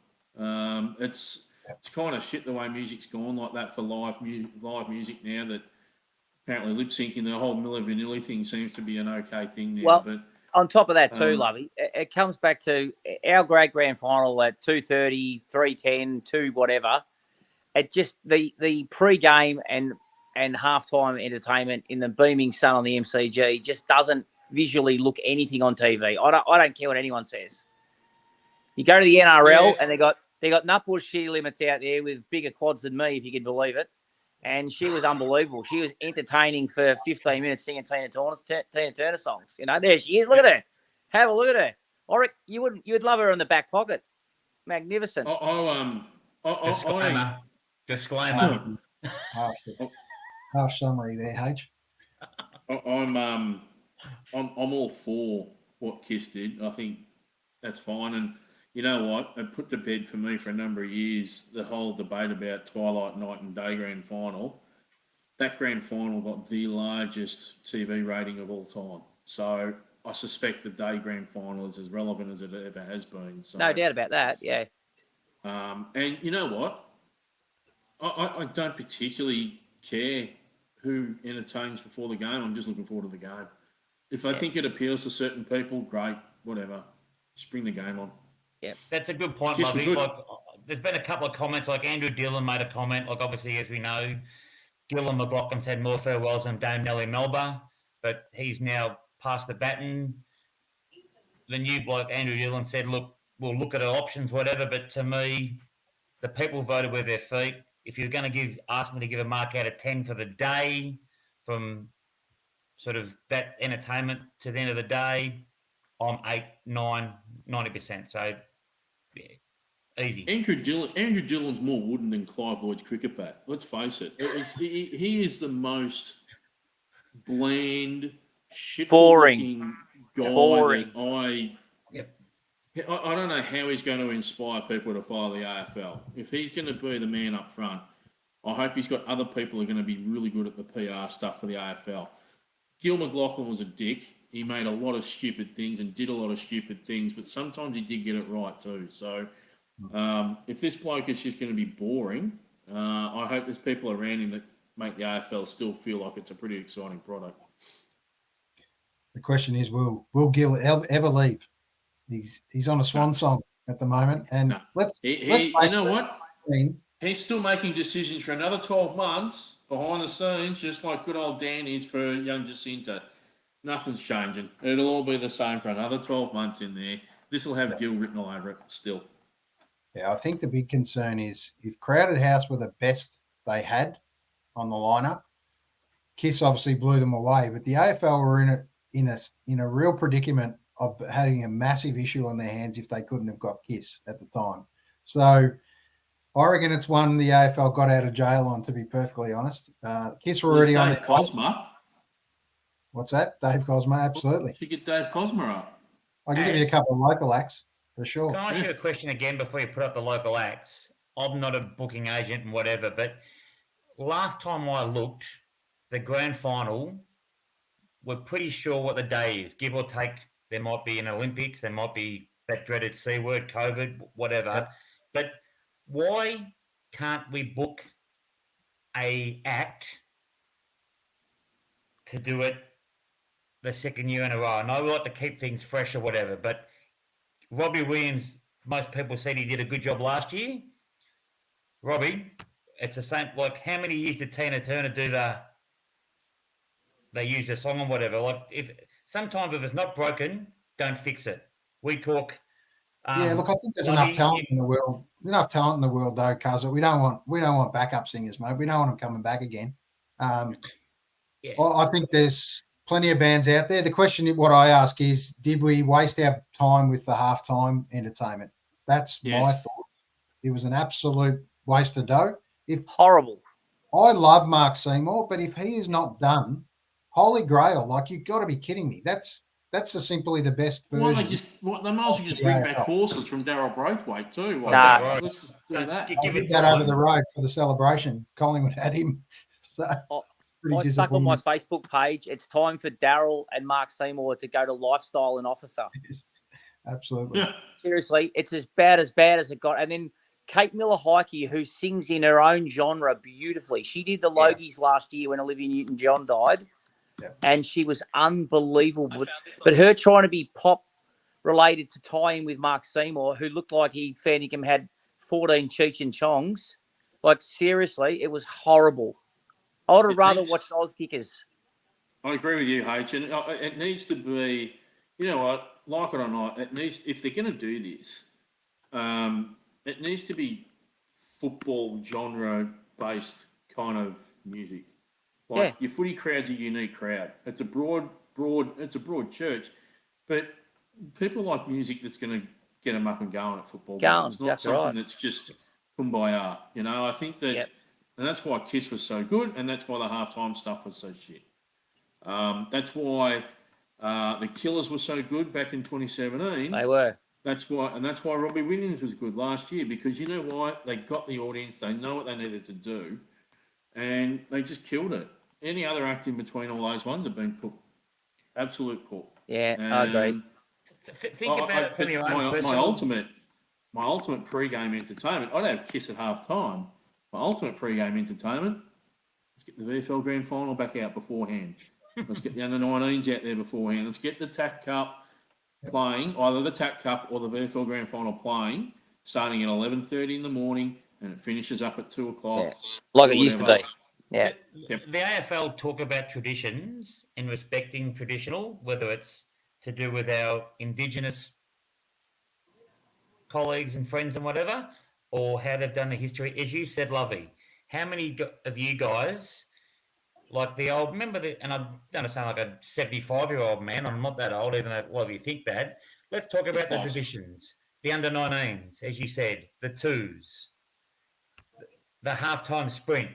It's kind of shit the way music's gone like that for live music now, that apparently lip syncing, the whole Milli Vanilli thing seems to be an okay thing now. Well, but on top of that too, Lovey, it comes back to our grand final at 2:30, 3:10, 2 whatever. It just the pre-game and halftime entertainment in the beaming sun on the MCG just doesn't visually look anything on TV. I don't care what anyone says. You go to the NRL and they got Nutbush She Limits out there with bigger quads than me, if you can believe it. And she was unbelievable. She was entertaining for 15 minutes singing Tina Turner songs. There she is. Look at her. Have a look at her. I reckon you'd love her in the back pocket. Magnificent. Disclaimer. Harsh summary there, H. I'm all for what Kiss did. I think that's fine. And you know what? It put to bed for me for a number of years the whole debate about Twilight Night and Day Grand Final. That Grand Final got the largest TV rating of all time. So I suspect the Day Grand Final is as relevant as it ever has been. So, No doubt about that. Yeah. and you know what? I don't particularly care who entertains before the game. I'm just looking forward to the game. If I think it appeals to certain people, great, whatever. Just bring the game on. Yeah. That's a good point, Just Bobby. good. Like, there's been a couple of comments, like Andrew Dillon made a comment, like obviously, as we know, Gillon McLaughlin's had more farewells than Dame Nelly Melba, but he's now passed the baton. The new bloke, Andrew Dillon, said, look, we'll look at our options, whatever, but to me, the people voted with their feet. If you're going to ask me to give a mark out of 10 for the day, from sort of that entertainment to the end of the day, I'm 8, 9, 90%. So, yeah, easy. Andrew Dillon's more wooden than Clive Lloyd's cricket bat. Let's face it. He is the most bland, Boring. guy Boring. that I don't know how he's going to inspire people to follow the AFL. If he's going to be the man up front, I hope he's got other people who are going to be really good at the PR stuff for the AFL. Gil McLaughlin was a dick. He made a lot of stupid things and did a lot of stupid things, but sometimes he did get it right too. So if this bloke is just going to be boring, I hope there's people around him that make the AFL still feel like it's a pretty exciting product. The question is, will Gil ever leave? He's on a swan song at the moment, and let's face you know what? it, He's still making decisions for another 12 months behind the scenes, just like good old Dan is for young Jacinta. Nothing's changing. It'll all be the same for another 12 months in there. This will have Gil written all over it still. Yeah, I think the big concern is if Crowded House were the best they had on the lineup, Kiss obviously blew them away, but the AFL were in a real predicament of having a massive issue on their hands if they couldn't have got Kiss at the time. So I reckon it's one the AFL got out of jail on, to be perfectly honest. Kiss were already on the Cosma. What's that? Dave Cosma, absolutely. Should get Dave Cosma up. I can give you a couple of local acts for sure. Can I ask you a question again before you put up the local acts? I'm not a booking agent and whatever, but last time I looked, the grand final, we're pretty sure what the day is, give or take. There might be an Olympics, there might be that dreaded C word, COVID, whatever. Yep. But why can't we book a act to do it the second year in a row? I know we like to keep things fresh or whatever, but Robbie Williams, most people said he did a good job last year. Robbie, it's the same. Like, how many years did Tina Turner do they use the song or whatever? Like, sometimes if it's not broken, don't fix it. We talk. Look, I think there's enough talent in the world. Enough talent in the world, though, Cuz. We don't want backup singers, mate. We don't want them coming back again. Well, I think there's plenty of bands out there. The question, what I ask is, did we waste our time with the halftime entertainment? That's my thought. It was an absolute waste of dough. Horrible. I love Mark Seymour, but if he is not done, holy grail, like, you've got to be kidding me. That's simply the best version. They might as well just bring back horses from Darryl Braithwaite too. Nah. Let's just do that. I did that over the road for the celebration. Collingwood had him. So I stuck on my Facebook page. It's time for Darryl and Mark Seymour to go to Lifestyle and Officer. Absolutely. Yeah. Seriously, it's as bad as it got. And then Kate Miller-Heidke, who sings in her own genre beautifully. She did the Logies last year when Olivia Newton-John died. Yep. And she was unbelievable. But her trying to be pop related to tie in with Mark Seymour, who looked like fair dinkum had 14 Cheech and Chongs. Like, seriously, it was horrible. I would have rather watched Oz Kickers. I agree with you, H. And it needs to be, you know what, like it or not, it needs, if they're going to do this, it needs to be football genre-based kind of music. Like, your footy crowd's a unique crowd. It's a broad church, but people like music that's going to get them up and going at football. It's not something that's just kumbaya. You know, I think that, and that's why Kiss was so good, and that's why the halftime stuff was so shit. That's why The Killers were so good back in 2017. They were. That's why Robbie Williams was good last year, because you know why? They got the audience. They know what they needed to do, and they just killed it. Any other act in between all those ones have been cooked. Absolute cook. Yeah, I agree. Think about it from your own personal... My ultimate pre-game entertainment. I'd have Kiss at half time. My ultimate pre-game entertainment. Let's get the VFL Grand Final back out beforehand. Let's get the under-19s out there beforehand. Let's get the TAC Cup playing, either the TAC Cup or the VFL Grand Final playing, starting at 11:30 in the morning, and it finishes up at 2 o'clock. Yeah. Like it used to be. Yeah. The AFL talk about traditions and respecting traditional, whether it's to do with our Indigenous colleagues and friends and whatever, or how they've done the history. As you said, Lovey, how many of you guys, like the old, and I don't sound like a 75-year-old man, I'm not that old, even though a lot of you think that. Let's talk about the traditions. The under-19s, as you said, the twos, the halftime sprint.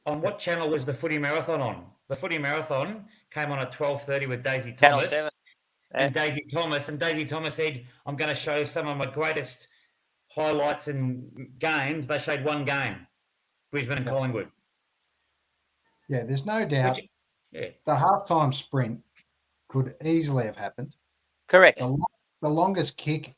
On what channel was the footy marathon on? The footy marathon came on at 12:30 with Daisy Thomas. And Daisy Thomas said, I'm going to show some of my greatest highlights and games. They showed one game, Brisbane and Collingwood. Yeah, there's no doubt the halftime sprint could easily have happened. Correct. The longest kick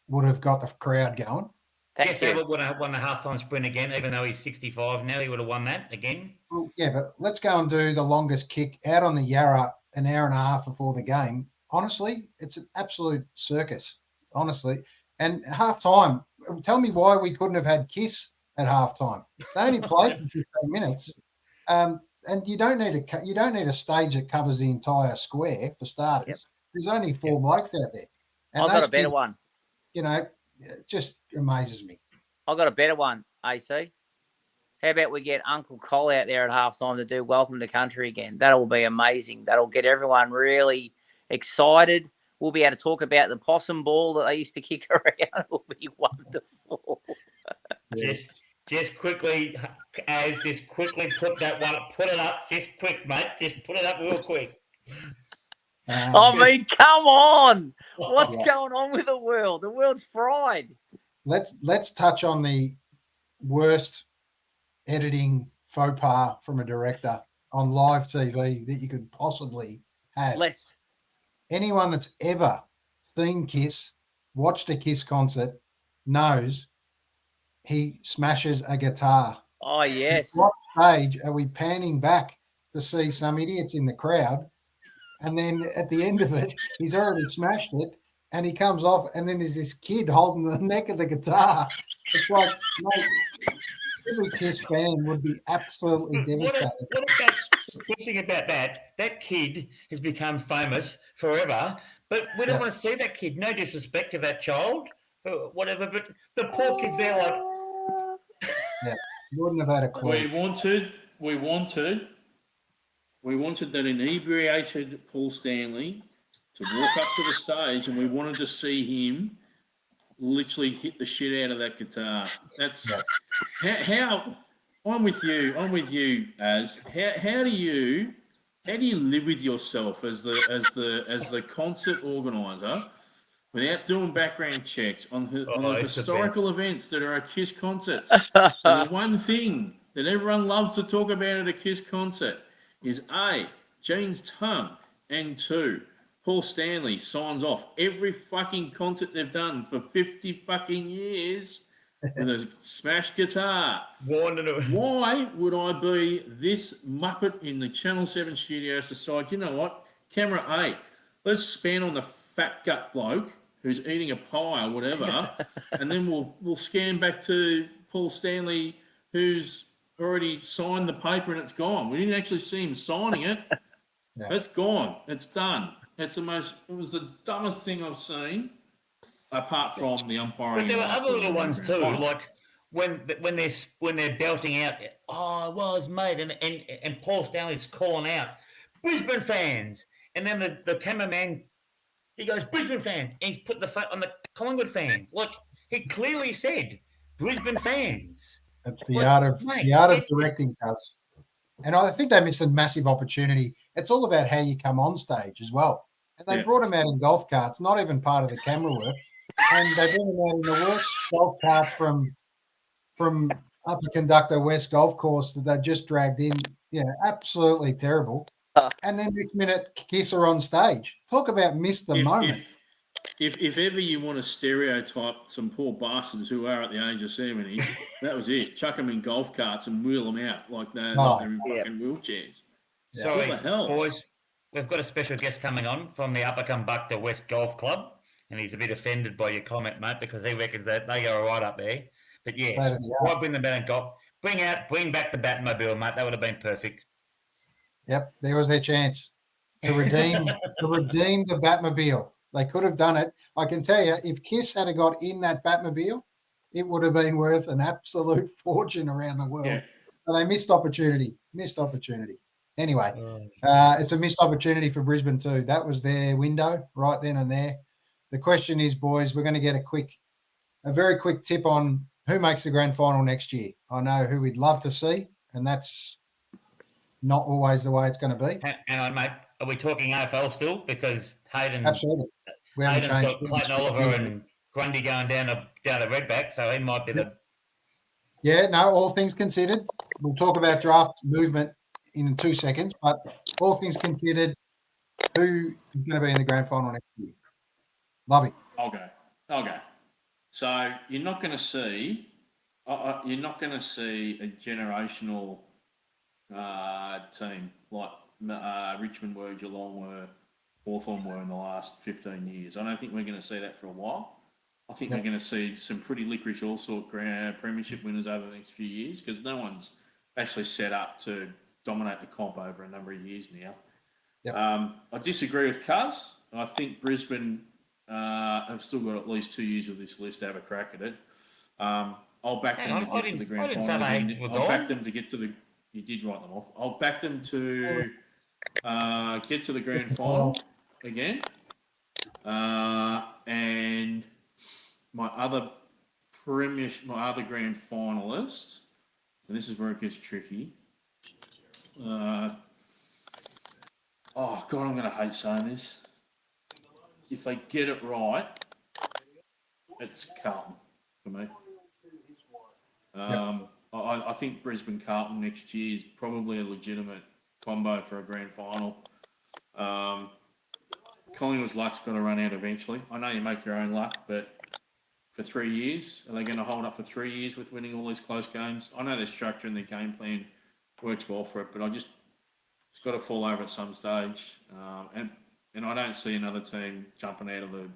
would have got the crowd going. Jeff Abbott would have won the halftime sprint again, even though he's 65 now. He would have won that again. Well, yeah, but let's go and do the longest kick out on the Yarra an hour and a half before the game. Honestly, it's an absolute circus, honestly. And halftime, tell me why we couldn't have had Kiss at halftime. They only played for 15 minutes. And you don't need a stage that covers the entire square for starters. Yep. There's only 4 blokes out there. And I've got a better one. You know, it just amazes me. I've got a better one, AC. How about we get Uncle Col out there at halftime to do Welcome to Country again? That'll be amazing. That'll get everyone really excited. We'll be able to talk about the possum ball that they used to kick around. It'll be wonderful. Just quickly put that one, put it up, just quick, mate. Just put it up real quick. I mean, come on. What's going on with the world? The world's fried. Let's touch on the worst editing faux pas from a director on live TV that you could possibly have. Anyone that's ever seen Kiss, watched a Kiss concert, knows he smashes a guitar. Oh, yes. What stage are we panning back to see some idiots in the crowd? And then at the end of it, he's already smashed it, and he comes off, and then there's this kid holding the neck of the guitar. It's like, mate, every Kiss fan would be absolutely devastated. What about the thing about that? That kid has become famous forever, but we don't want to see that kid. No disrespect to that child, whatever, but the poor kid's there like... Yeah, you wouldn't have had a clue. We wanted that inebriated Paul Stanley to walk up to the stage, and we wanted to see him literally hit the shit out of that guitar. That's how I'm with you, Az. How do you live with yourself as the concert organizer without doing background checks on the historical events that are at Kiss concerts? And the one thing that everyone loves to talk about at a Kiss concert is A, Gene's tongue, and 2, Paul Stanley signs off every fucking concert they've done for 50 fucking years with a smashed guitar. Why would I be this muppet in the Channel 7 studios to decide, you know what, camera A, let's span on the fat gut bloke who's eating a pie or whatever, and then we'll scan back to Paul Stanley who's already signed the paper and it's gone. We didn't actually see him signing it. It's gone. It's done. It was the dumbest thing I've seen, apart from the umpiring. But there were other little ones too, like when they're belting out, oh, it was, mate, and Paul Stanley's calling out, Brisbane fans, and then the cameraman, he goes, Brisbane fan, and he's put the foot on the Collingwood fans. Like, he clearly said, Brisbane fans. That's the art of directing, cuz. And I think they missed a massive opportunity. It's all about how you come on stage as well. And they Yeah. brought him out in golf carts, not even part of the camera work. And they brought him out in the worst golf carts from Upper Conductor West Golf Course that they just dragged in. Yeah, absolutely terrible. And then next minute, Kiss are on stage. Talk about miss the moment. If ever you want to stereotype some poor bastards who are at the age of 70, that was it. Chuck them in golf carts and wheel them out like they're in fucking wheelchairs. Sorry, What the hell? boys. We've got a special guest coming on from the Upper Conductor West Golf Club, and he's a bit offended by your comment, mate, because he reckons that they go right up there. But yes, why bring them back and golf? Bring back the Batmobile, mate. That would have been perfect. Yep, there was their chance to redeem the Batmobile. They could have done it. I can tell you, if Kiss had got in that Batmobile, it would have been worth an absolute fortune around the world. Yeah. But they missed opportunity. Anyway, it's a missed opportunity for Brisbane too. That was their window right then and there. The question is, boys, we're going to get a very quick tip on who makes the grand final next year. I know who we'd love to see, and that's not always the way it's going to be. Hang on, mate. Are we talking AFL still? Because Hayden, Absolutely. We haven't Hayden's changed. got Clayton Oliver and Grundy going down the redback, so he might be the. Yeah, no, all things considered, we'll talk about draft movement in 2 seconds, but all things considered, who is going to be in the grand final next year? Love it. I'll go. So you're not going to see a generational team like Richmond were, Geelong were, Hawthorn were in the last 15 years. I don't think we're going to see that for a while. I think we're going to see some pretty licorice all-sort premiership winners over the next few years because no one's actually set up to dominate the comp over a number of years now. Yep. I disagree with Cuz. I think Brisbane have still got at least 2 years of this list to have a crack at it. I'll back them to get to the grand final. I'll back them to get to the. You did write them off. I'll back them to get to the grand final again. And my other grand finalist, and this is where it gets tricky. Oh God, I'm going to hate saying this. If they get it right, it's Carlton for me. I think Brisbane Carlton next year is probably a legitimate combo for a grand final. Collingwood's luck's got to run out eventually. I know you make your own luck, but for 3 years, are they going to hold up for 3 years with winning all these close games? I know their structure and their game plan works well for it, but it's got to fall over at some stage. And I don't see another team jumping out of the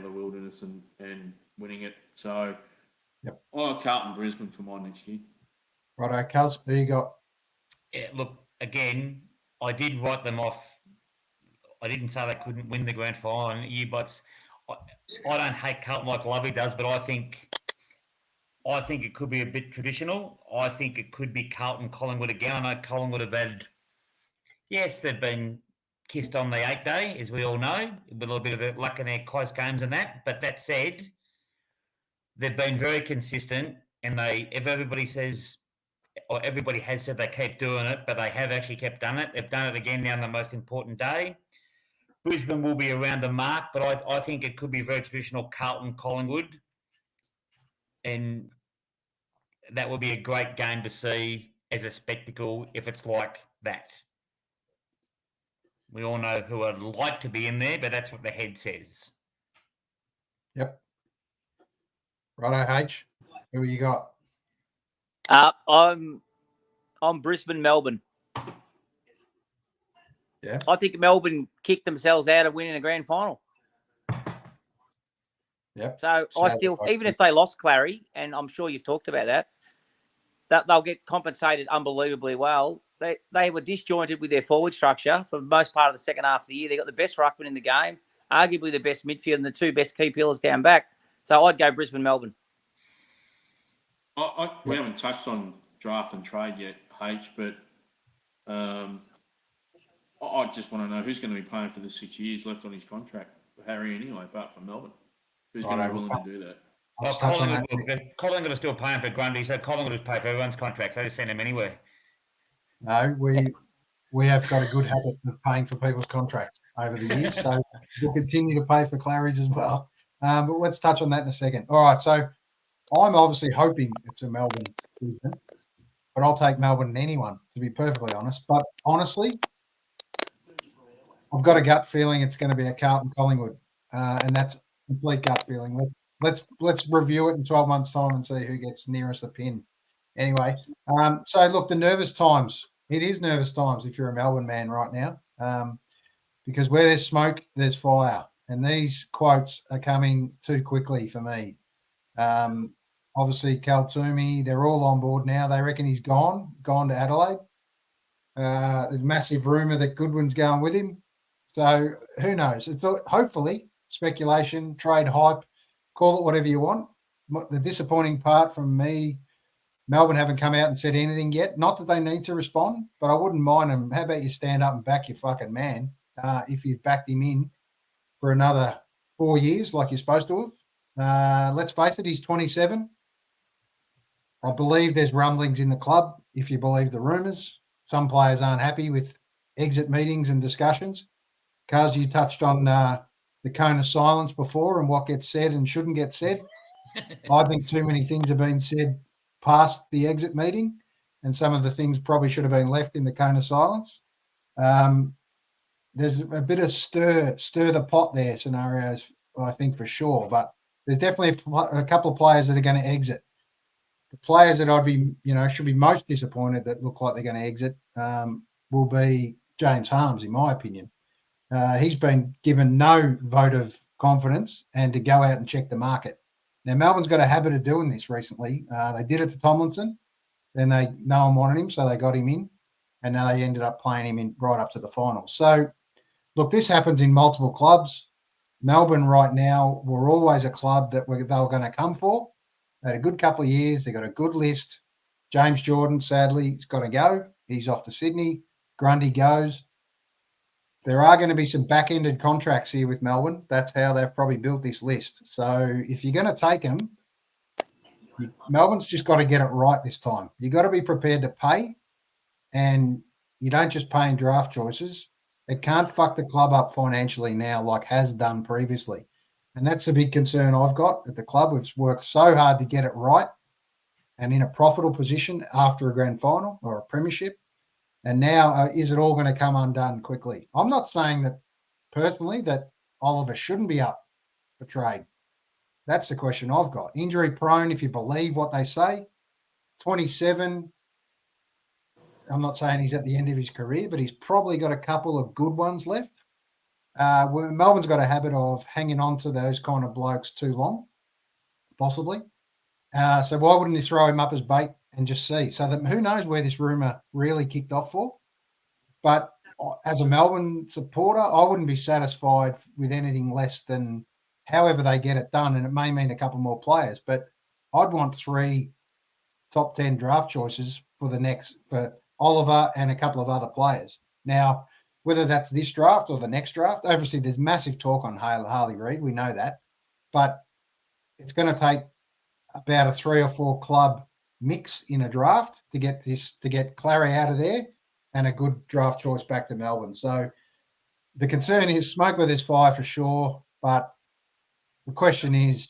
wilderness and winning it. So, Carlton Brisbane for mine next year. Righto, Cuz, who you got? Yeah, look, again, I did write them off. I didn't say they couldn't win the grand final in year, but I don't hate Carlton like Lovey does, but I think it could be a bit traditional. I think it could be Carlton Collingwood again. I know Collingwood have had, yes, they've been kissed on the 8th day, as we all know, with a little bit of luck in their close games and that. But that said, they've been very consistent, and if everybody says, or everybody has said they keep doing it, but they have actually kept doing it. They've done it again now on the most important day. Brisbane will be around the mark, but I think it could be very traditional Carlton Collingwood, and that will be a great game to see as a spectacle if it's like that. We all know who I'd like to be in there, but that's what the head says. Yep. Righto, H. Who you got? I'm Brisbane, Melbourne. Yeah. I think Melbourne kicked themselves out of winning a grand final. Yep. So I still, even if they lost Clary, and I'm sure you've talked about that they'll get compensated unbelievably well. They were disjointed with their forward structure for the most part of the second half of the year. They got the best ruckman in the game, arguably the best midfield, and the two best key pillars down back. So I'd go Brisbane, Melbourne. We haven't touched on draft and trade yet, H, but I just want to know who's going to be paying for the 6 years left on his contract for Harry anyway, apart from Melbourne. Who's going to be willing to do that? Well, Collingwood are still paying for Grundy, so Collingwood has paid for everyone's contracts. They just send him anywhere. No, we we have got a good habit of paying for people's contracts over the years. So we'll continue to pay for Clary's as well. But let's touch on that in a second. All right. So I'm obviously hoping it's a Melbourne Brisbane, but I'll take Melbourne and anyone, to be perfectly honest. But honestly, I've got a gut feeling it's going to be a Carlton Collingwood, and that's a complete gut feeling. Let's review it in 12 months' time and see who gets nearest the pin. Anyway, so look, the nervous times. It is nervous times if you're a Melbourne man right now, because where there's smoke, there's fire, and these quotes are coming too quickly for me. Obviously, Cal Toomey, they're all on board now. They reckon he's gone to Adelaide. There's massive rumour that Goodwin's going with him. So who knows? It's hopefully speculation, trade hype, call it whatever you want. The disappointing part from me, Melbourne haven't come out and said anything yet. Not that they need to respond, but I wouldn't mind them. How about you stand up and back your fucking man if you've backed him in for another 4 years like you're supposed to have. Let's face it, he's 27. I believe there's rumblings in the club, if you believe the rumours. Some players aren't happy with exit meetings and discussions. Kaz, you touched on the cone of silence before and what gets said and shouldn't get said. I think too many things have been said past the exit meeting, and some of the things probably should have been left in the cone of silence. There's a bit of stir the pot there scenarios, I think, for sure. But there's definitely a couple of players that are going to exit. The players that I'd be, should be most disappointed that look like they're going to exit will be James Harmes, in my opinion. He's been given no vote of confidence and to go out and check the market. Now, Melbourne's got a habit of doing this recently. They did it to Tomlinson. Then no one wanted him, so they got him in. And now they ended up playing him in right up to the final. So, look, this happens in multiple clubs. Melbourne right now were always a club that they were going to come for. They had a good couple of years. They got a good list. James Jordan, sadly, has got to go. He's off to Sydney. Grundy goes. There are going to be some back-ended contracts here with Melbourne. That's how they've probably built this list. So if you're going to take them, Melbourne's just got to get it right this time. You've got to be prepared to pay, and you don't just pay in draft choices. It can't fuck the club up financially now like has done previously. And that's the big concern I've got at the club. We've worked so hard to get it right and in a profitable position after a grand final or a premiership. And now, is it all going to come undone quickly? I'm not saying that personally that Oliver shouldn't be up for trade. That's the question I've got. Injury prone, if you believe what they say. 27. I'm not saying he's at the end of his career, but he's probably got a couple of good ones left. Melbourne's got a habit of hanging on to those kind of blokes too long, possibly. So why wouldn't he throw him up as bait and just see? So that who knows where this rumour really kicked off for. But as a Melbourne supporter, I wouldn't be satisfied with anything less than however they get it done. And it may mean a couple more players, but I'd want 3 top 10 draft choices for Oliver and a couple of other players. Now, whether that's this draft or the next draft, obviously there's massive talk on Harley Reid. We know that. But it's going to take about a 3 or 4 club mix in a draft to get Clary out of there and a good draft choice back to Melbourne. So the concern is smoke where there's fire for sure. But the question is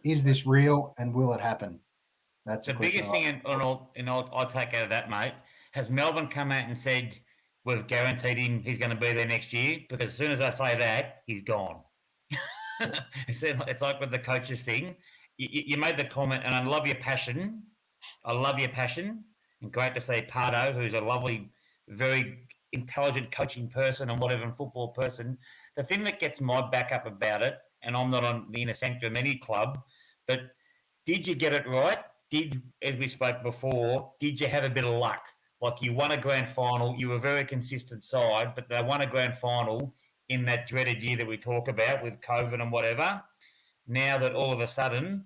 this real and will it happen? That's the biggest thing, and I'll take out of that, mate. Has Melbourne come out and said we've guaranteed him he's going to be there next year? Because as soon as I say that, he's gone. It's like with the coaches thing. You made the comment, and I love your passion. And great to see Pardo, who's a lovely, very intelligent coaching person and whatever, and football person. The thing that gets my back up about it, and I'm not on the inner sanctum of any club, but did you get it right? As we spoke before, did you have a bit of luck? Like you won a grand final, you were a very consistent side, but they won a grand final in that dreaded year that we talk about with COVID and whatever. Now that all of a sudden,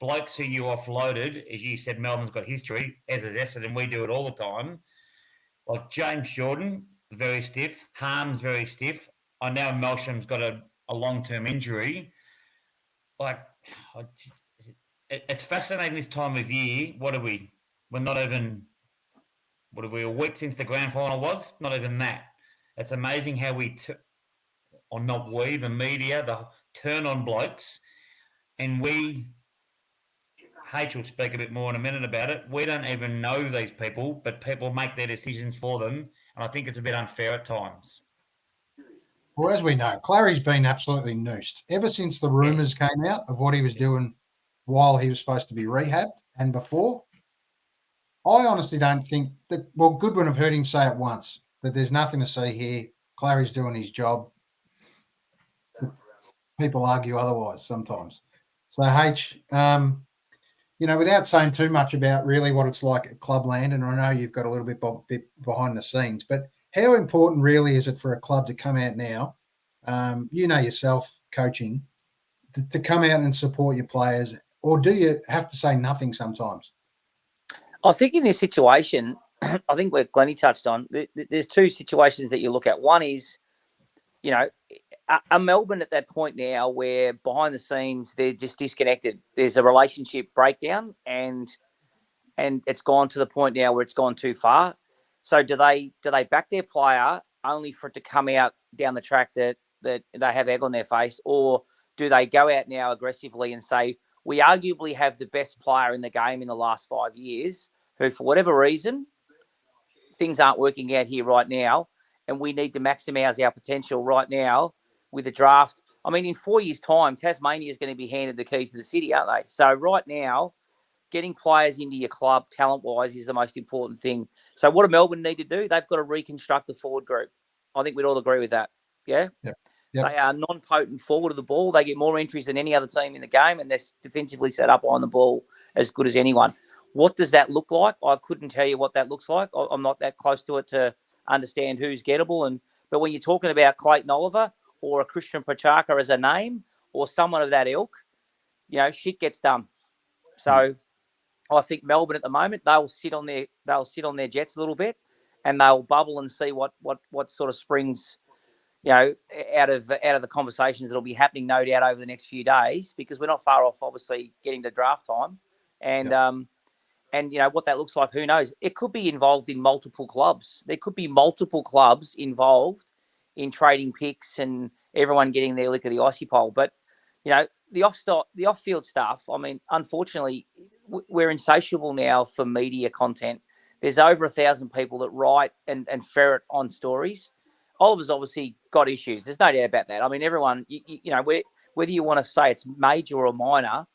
blokes who you offloaded, as you said, Melbourne's got history, as is Essendon, we do it all the time. Like James Jordan, very stiff. Harmes, very stiff. I know Melsham's got a long-term injury. Like, it's fascinating this time of year. What are we? We're not even what are we, a week since the grand final was? Not even that. It's amazing how the media, the turn on blokes, and H will speak a bit more in a minute about it. We don't even know these people, but people make their decisions for them, and I think it's a bit unfair at times. Well, as we know, Clary's been absolutely noosed ever since the rumours came out of what he was doing while he was supposed to be rehabbed and before. I honestly don't think that, well, Goodwin have heard him say it once, that there's nothing to see here. Clary's doing his job. People argue otherwise sometimes. So, H, without saying too much about really what it's like at Clubland, and I know you've got a little bit behind the scenes, but how important really is it for a club to come out now, yourself coaching, to come out and support your players, or do you have to say nothing sometimes? I think in this situation, I think where Glennie touched on, there's two situations that you look at. One is, are Melbourne at that point now where behind the scenes they're just disconnected? There's a relationship breakdown, and it's gone to the point now where it's gone too far. So do they back their player only for it to come out down the track that they have egg on their face, or do they go out now aggressively and say, we arguably have the best player in the game in the last 5 years, who for whatever reason, things aren't working out here right now, and we need to maximise our potential right now with the draft. I mean, in 4 years' time, Tasmania is going to be handed the keys to the city, aren't they? So right now, getting players into your club talent-wise is the most important thing. So what do Melbourne need to do? They've got to reconstruct the forward group. I think we'd all agree with that. Yeah? Yep. They are non-potent forward of the ball. They get more entries than any other team in the game, and they're defensively set up on the ball as good as anyone. What does that look like? I couldn't tell you what that looks like. I'm not that close to it to understand who's gettable. But when you're talking about Clayton Oliver or a Christian Petrarca as a name or someone of that ilk, shit gets done. So I think Melbourne at the moment, they'll sit on their jets a little bit, and they'll bubble and see what sort of springs, out of the conversations that'll be happening, no doubt, over the next few days, because we're not far off, obviously, getting to draft time, and what that looks like, who knows? It could be involved in multiple clubs. There could be multiple clubs involved in trading picks and everyone getting their lick of the icy pole. But the off-field stuff. I mean, unfortunately, we're insatiable now for media content. There's over 1,000 people that write and ferret on stories. Oliver's obviously got issues. There's no doubt about that. I mean, everyone, whether you want to say it's major or minor,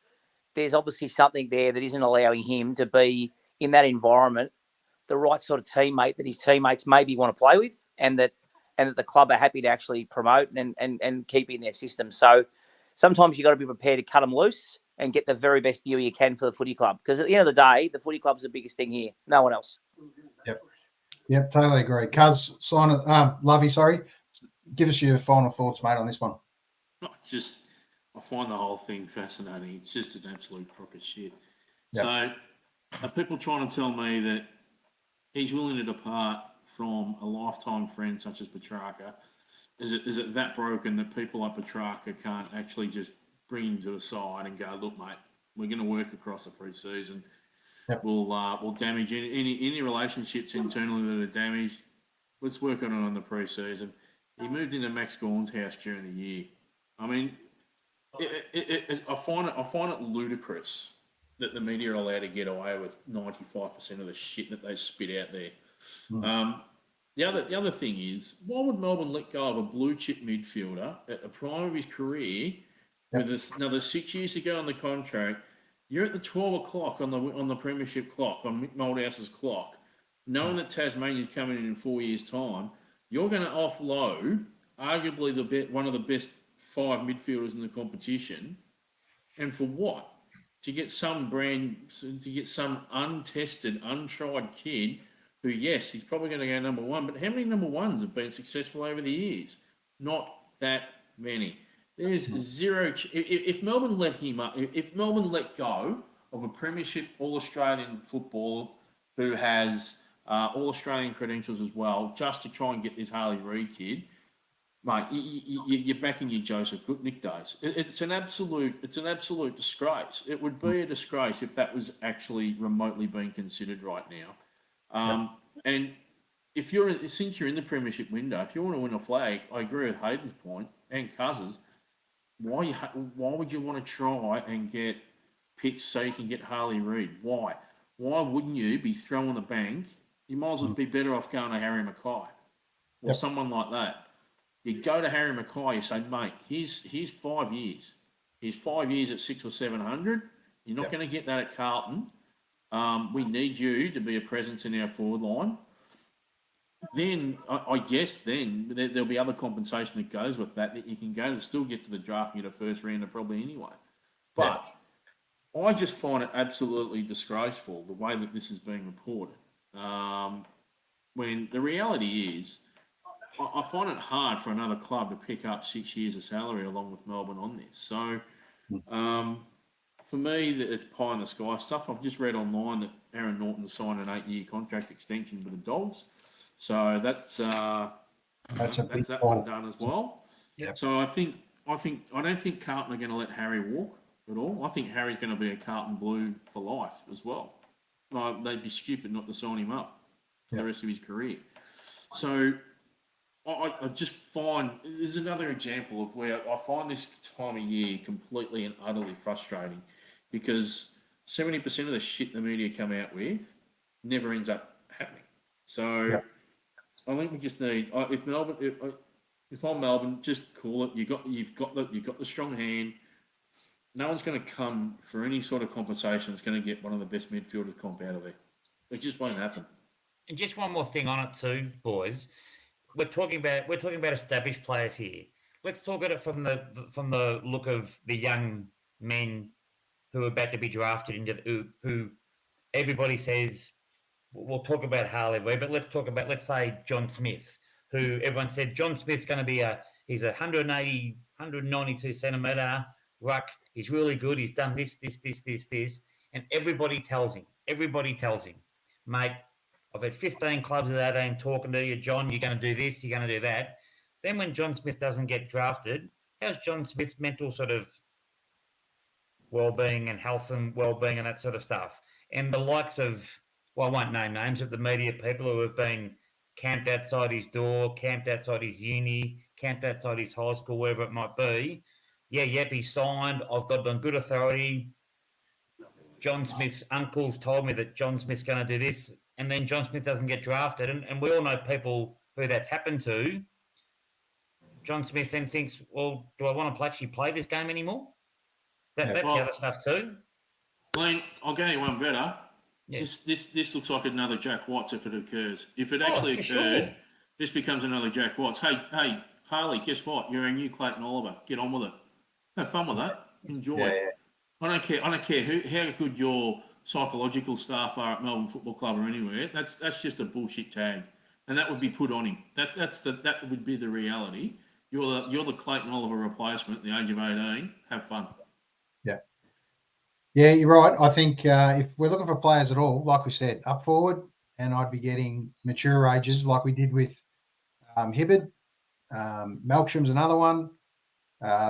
there's obviously something there that isn't allowing him to be in that environment, the right sort of teammate that his teammates maybe want to play with, and that the club are happy to actually promote and keep in their system. So sometimes you've got to be prepared to cut them loose and get the very best view you can for the footy club. Because at the end of the day, the footy club's the biggest thing here. No one else. Yep, totally agree. Cuz, Lovey, sorry. Give us your final thoughts, mate, on this one. I find the whole thing fascinating. It's just an absolute crock of shit. Yep. So are people trying to tell me that he's willing to depart from a lifetime friend such as Petrarca? Is it that broken that people like Petrarca can't actually just bring him to the side and go, look, mate, we're going to work across the pre-season. Yep. We'll damage any relationships internally that are damaged. Let's work on it on the pre-season. He moved into Max Gawn's house during the year. I mean, I find it ludicrous that the media are allowed to get away with 95% of the shit that they spit out there. The other thing is, why would Melbourne let go of a blue chip midfielder at the prime of his career with another 6 years to go on the contract? You're at the 12 o'clock on the premiership clock, on Mick Moldhouse's clock, knowing that Tasmania's coming in 4 years' time. You're going to offload arguably one of the best 5 midfielders in the competition, and for what? To get some untested, untried kid who, yes, he's probably going to go number one, but how many number ones have been successful over the years? Not that many. There's zero. If Melbourne let him up, if Melbourne let go of a premiership All-Australian footballer who has All-Australian credentials as well, just to try and get this Harley Reid kid, mate, you're backing your Joseph Gutnick days. It's an absolute disgrace. It would be a disgrace if that was actually remotely being considered right now. And since you're in the premiership window, if you want to win a flag, I agree with Hayden's point and Cousins. Why would you want to try and get picks so you can get Harley Reid? Why? Why wouldn't you be throwing the bank? You might as well be better off going to Harry Mackay or someone like that. You go to Harry Mackay, you say, mate, here's 5 years. Here's 5 years at 600 or 700. You're not going to get that at Carlton. We need you to be a presence in our forward line. Then I guess there'll be other compensation that goes with that you can go to still get to the draft and get a first rounder probably anyway. But I just find it absolutely disgraceful the way that this is being reported. When the reality is, I find it hard for another club to pick up 6 years of salary along with Melbourne on this. So for me, it's pie in the sky stuff. I've just read online that Aaron Norton signed an 8-year contract extension with the Dogs. So that's that one done as well. Yep. So I don't think Carlton are going to let Harry walk at all. I think Harry's going to be a Carlton Blue for life as well. They'd be stupid not to sign him up for the rest of his career. So I just find there's another example of where I find this time of year completely and utterly frustrating because 70% of the shit the media come out with never ends up happening. So I think we just need if I'm Melbourne, just call it. You've got the strong hand. No one's going to come for any sort of compensation that's going to get one of the best midfielders comp out of there. It just won't happen. And just one more thing on it too, boys. We're talking about established players here. Let's talk about it from the look of the young men who are about to be drafted into who everybody says. We'll talk about Harley Reid, but let's say John Smith, who everyone said John Smith's going to be he's 192 centimetre ruck. He's really good. He's done this, and everybody tells him, mate, I've had 15 clubs at 18 talking to you, John, you're going to do this, you're going to do that. Then when John Smith doesn't get drafted, how's John Smith's mental sort of well-being and health and well-being and that sort of stuff? And the likes of, well, I won't name names, of the media people who have been camped outside his door, camped outside his uni, camped outside his high school, wherever it might be. Yep, he's signed. I've got it on good authority. John Smith's uncles told me that John Smith's going to do this, and then John Smith doesn't get drafted. And we all know people who that's happened to. John Smith then thinks, well, do I want to actually play this game anymore? That's the other stuff too. Glenn, I'll go you one better. Yeah. This looks like another Jack Watts if it occurs. If it actually occurred, this becomes another Jack Watts. Hey, Harley, guess what? You're a new Clayton Oliver. Get on with it. Have fun with that. Enjoy it. I don't care how good your psychological staff are at Melbourne Football Club or anywhere. That's just a bullshit tag, and that would be put on him. That would be the reality. You're the Clayton Oliver replacement at the age of 18. Have fun. Yeah, you're right. I think if we're looking for players at all, like we said, up forward, and I'd be getting mature ages like we did with Hibbard. Melksham's another one.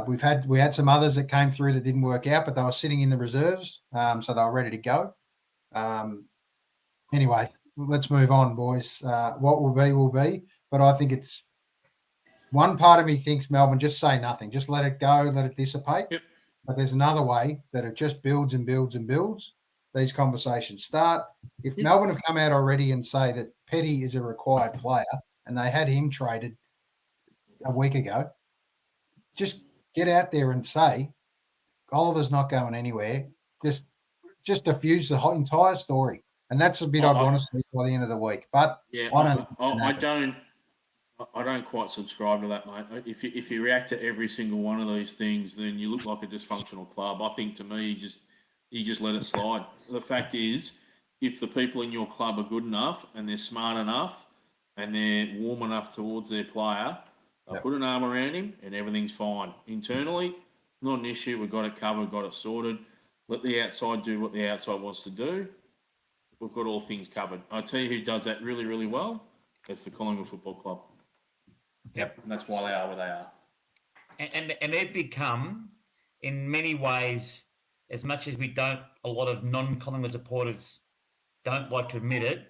We had some others that came through that didn't work out, but they were sitting in the reserves, so they were ready to go. Anyway, let's move on, boys. What will be, but I think it's one part of me thinks Melbourne just say nothing, just let it go, let it dissipate. Yep. But there's another way that it just builds and builds and builds. These conversations start. If Melbourne have come out already and say that Petty is a required player and they had him traded a week ago, just get out there and say Oliver's not going anywhere. Just diffuse the whole entire story. And that's a bit I'd want to see by the end of the week. But I don't quite subscribe to that, mate. If you react to every single one of these things, then you look like a dysfunctional club. I think to me, you just let it slide. The fact is, if the people in your club are good enough and they're smart enough and they're warm enough towards their player, they'll put an arm around him and everything's fine. Internally, not an issue. We've got it covered, got it sorted. Let the outside do what the outside wants to do. We've got all things covered. I tell you who does that really, really well. It's the Collingwood Football Club. Yep. And that's why they are where they are. And they've become, in many ways, as much as a lot of non-Collingwood supporters don't like to admit it,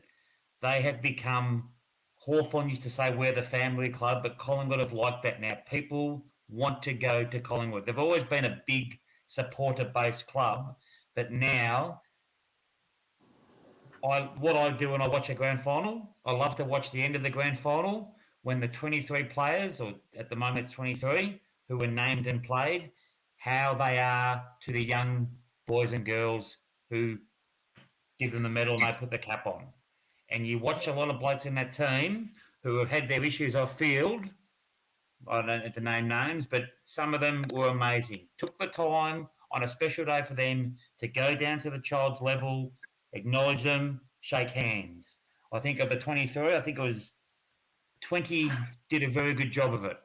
they have become, Hawthorn used to say we're the family club, but Collingwood have liked that now. People want to go to Collingwood. They've always been a big supporter-based club, but now what I do when I watch a grand final, I love to watch the end of the grand final when the 23 players, or at the moment it's 23, who were named and played, how they are to the young boys and girls who give them the medal and they put the cap on. And you watch a lot of blokes in that team who have had their issues off field. I don't have to name names, but some of them were amazing. Took the time on a special day for them to go down to the child's level, acknowledge them, shake hands. I think of the 23, I think it was 20 did a very good job of it.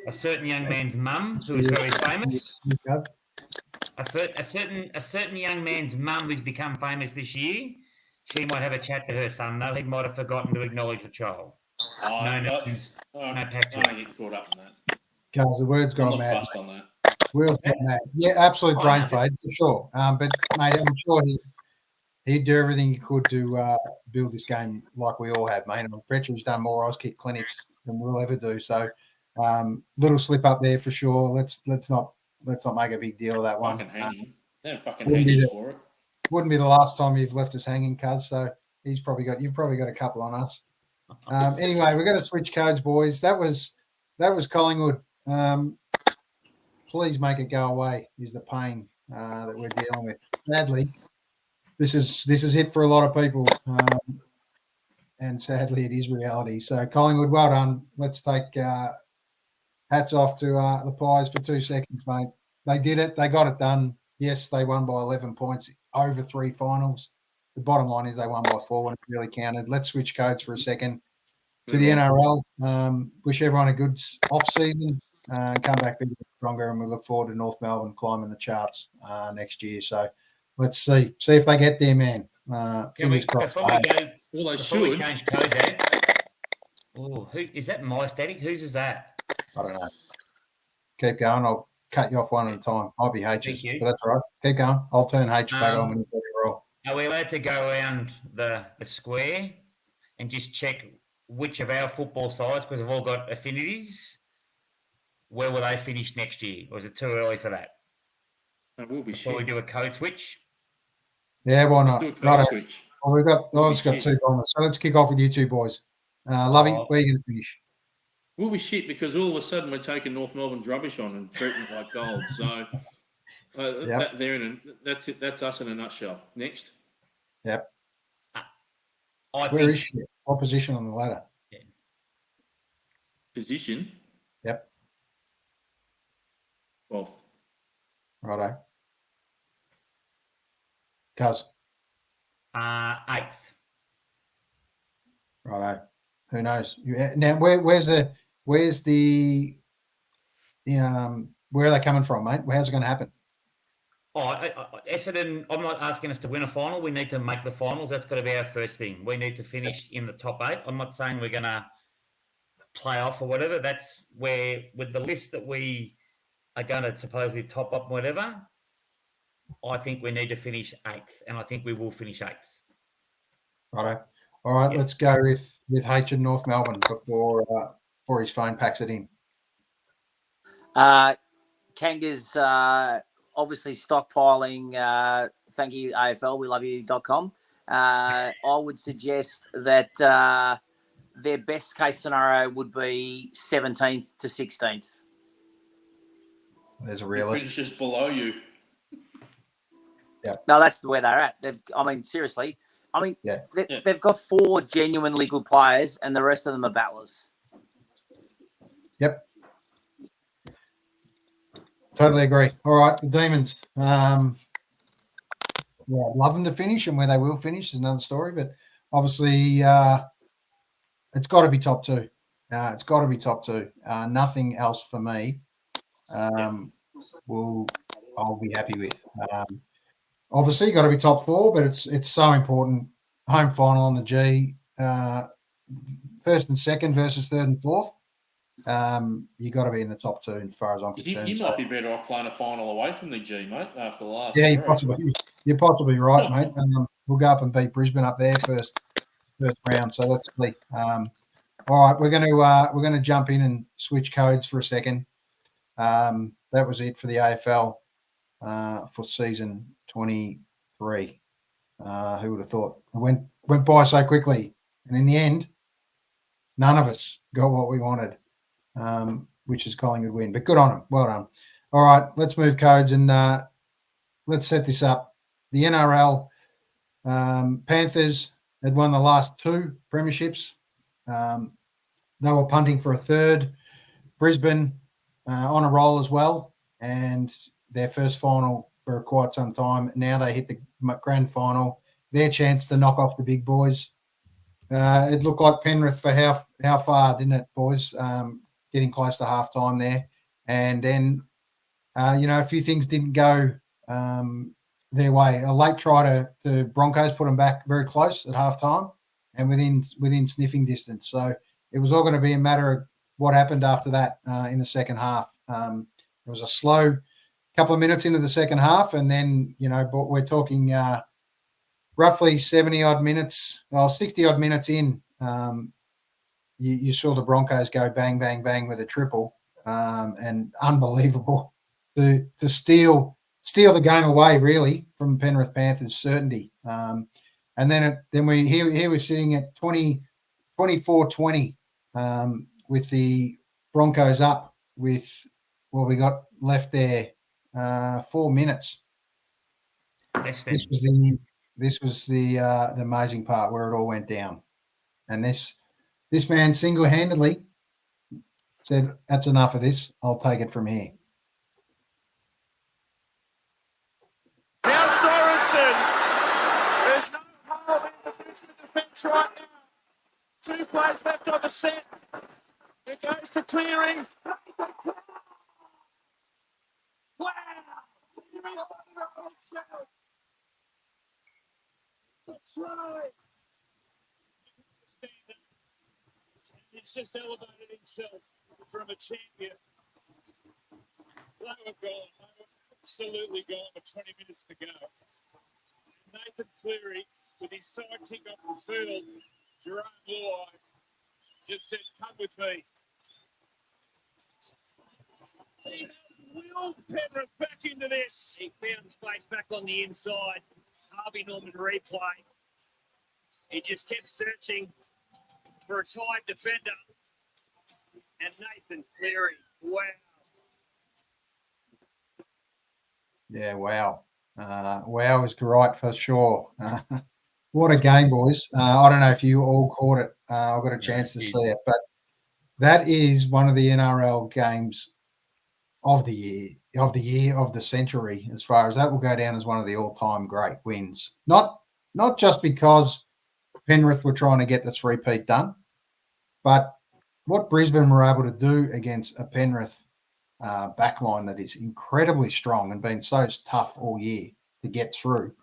A certain young man's mum, who is very famous. A certain young man's mum who's become famous this year. She might have a chat to her son, though. He might have forgotten to acknowledge the child. I don't get caught up in that. Guys, the word's I'm gone not mad. fussed on that. Word's gone mad. Yeah, absolute brain fade for sure. But mate, I'm sure he'd do everything he could to build this game like we all have, mate. I'm pretty sure he's done more Auskick clinics than we'll ever do. So, little slip up there for sure. Let's not make a big deal of that one. Fucking hanging. They're fucking hanging for it. Wouldn't be the last time you've left us hanging, cuz. So you've probably got a couple on us. Anyway, we're going to switch codes, boys. That was Collingwood. Please make it go away. Is the pain that we're dealing with. Sadly, this is it for a lot of people, and sadly, it is reality. So Collingwood, well done. Let's take hats off to the Pies for 2 seconds, mate. They did it. They got it done. Yes, they won by 11 points over 3 finals. The bottom line is they won by 4 when it really counted. Let's switch codes for a second to the NRL. Wish everyone a good off-season. Come back bigger and stronger, and we look forward to North Melbourne climbing the charts next year. So let's see if they get there, man. Fingers crossed. Before we change codes, Ed. Oh, who is that? My static. Whose is that? I don't know. Keep going. I'll cut you off one at a time. Might be H's, but that's all right. Keep going. I'll turn H back on when you're ready to roll. Are we allowed to go around the square and just check which of our football sides, because we've all got affinities, where will they finish next year? Or is it too early for that? It will be Before shit. we do a code switch? Yeah, why not? Let's do a code switch. Well, I've just got 2 bombers. So let's kick off with you 2 boys. Lovey, where are you going to finish? We'll be shit because all of a sudden we're taking North Melbourne's rubbish on and treating it like gold. So that's it. That's us in a nutshell. Next. Yep. Where is shit? What position on the ladder? Yeah. Position. Yep. 12th. Righto. Cuz. 8th. Righto. Who knows? Now, where's the where are they coming from, mate? How's it going to happen? Essendon, I'm not asking us to win a final. We need to make the finals. That's got to be our first thing. We need to finish in the top 8. I'm not saying we're going to play off or whatever. That's where, with the list that we are going to supposedly top up, whatever, I think we need to finish 8th, and I think we will finish 8th. Righto. All right, let's go with H in North Melbourne before his phone packs it in. Kanga's obviously stockpiling. Thank you, AFL. We love you.com. I would suggest that their best case scenario would be 17th to 16th. There's a realist. Finishes below you. Yeah. No, that's where they're at. Seriously. They've got 4 genuinely good players, and the rest of them are battlers. Yep. Totally agree. All right, the Demons. Love them to finish, and where they will finish is another story. But obviously, it's got to be top 2. It's got to be top 2. Nothing else for me. I'll be happy with. Obviously, got to be top 4, but it's so important. Home final on the G, first and second versus third and fourth. You got to be in the top 2 as far as I'm concerned. You might be better off playing a final away from the G, mate, after the last. Yeah, you're possibly right, mate. We'll go up and beat Brisbane up there first first round. So let's see. All right, we're going to jump in and switch codes for a second. That was it for the AFL for season 23. Who would have thought it went by so quickly? And in the end, none of us got what we wanted, which is Collingwood win. But good on them. Well done. All right, let's move codes and let's set this up. The NRL Panthers had won the last 2 premierships. They were punting for a third. Brisbane on a roll as well, and their first final for quite some time. Now they hit the grand final. Their chance to knock off the big boys. It looked like Penrith for how far, didn't it, boys? Getting close to half time there. And then, a few things didn't go their way. A late try to Broncos put them back very close at half time and within sniffing distance. So it was all going to be a matter of what happened after that in the second half. It was a slow couple of minutes into the second half, and then, but we're talking roughly 70-odd minutes, 60-odd minutes in, you saw the Broncos go bang, bang, bang with a triple, and unbelievable to steal the game away, really, from Penrith Panthers' certainty. And then we're sitting at 24-20 with the Broncos up with what we got left there, 4 minutes. This was the amazing part where it all went down, and this man single-handedly said, "That's enough of this. I'll take it from here." Now Sorensen. There's no hole in the Brisbane defence right now. 2 plays left on the set. It goes to clearing. Wow! That's right. He's just elevated himself from a champion. They were gone. They were absolutely gone with 20 minutes to go. Nathan Cleary, with his sidekick off the field, Jerome Luai, just said, "Come with me." He has willed Penrith back into this. He found space back on the inside. Harvey Norman replay. He just kept searching for a tight defender. And Nathan Cleary, wow. Yeah, wow. Wow is right for sure. What a game, boys. I don't know if you all caught it. I got a chance to see it, but that is one of the NRL games of the year, of the century, as far as that will go down as one of the all-time great wins. Not just because Penrith were trying to get the three-peat done, but what Brisbane were able to do against a Penrith backline that is incredibly strong and been so tough all year to get through.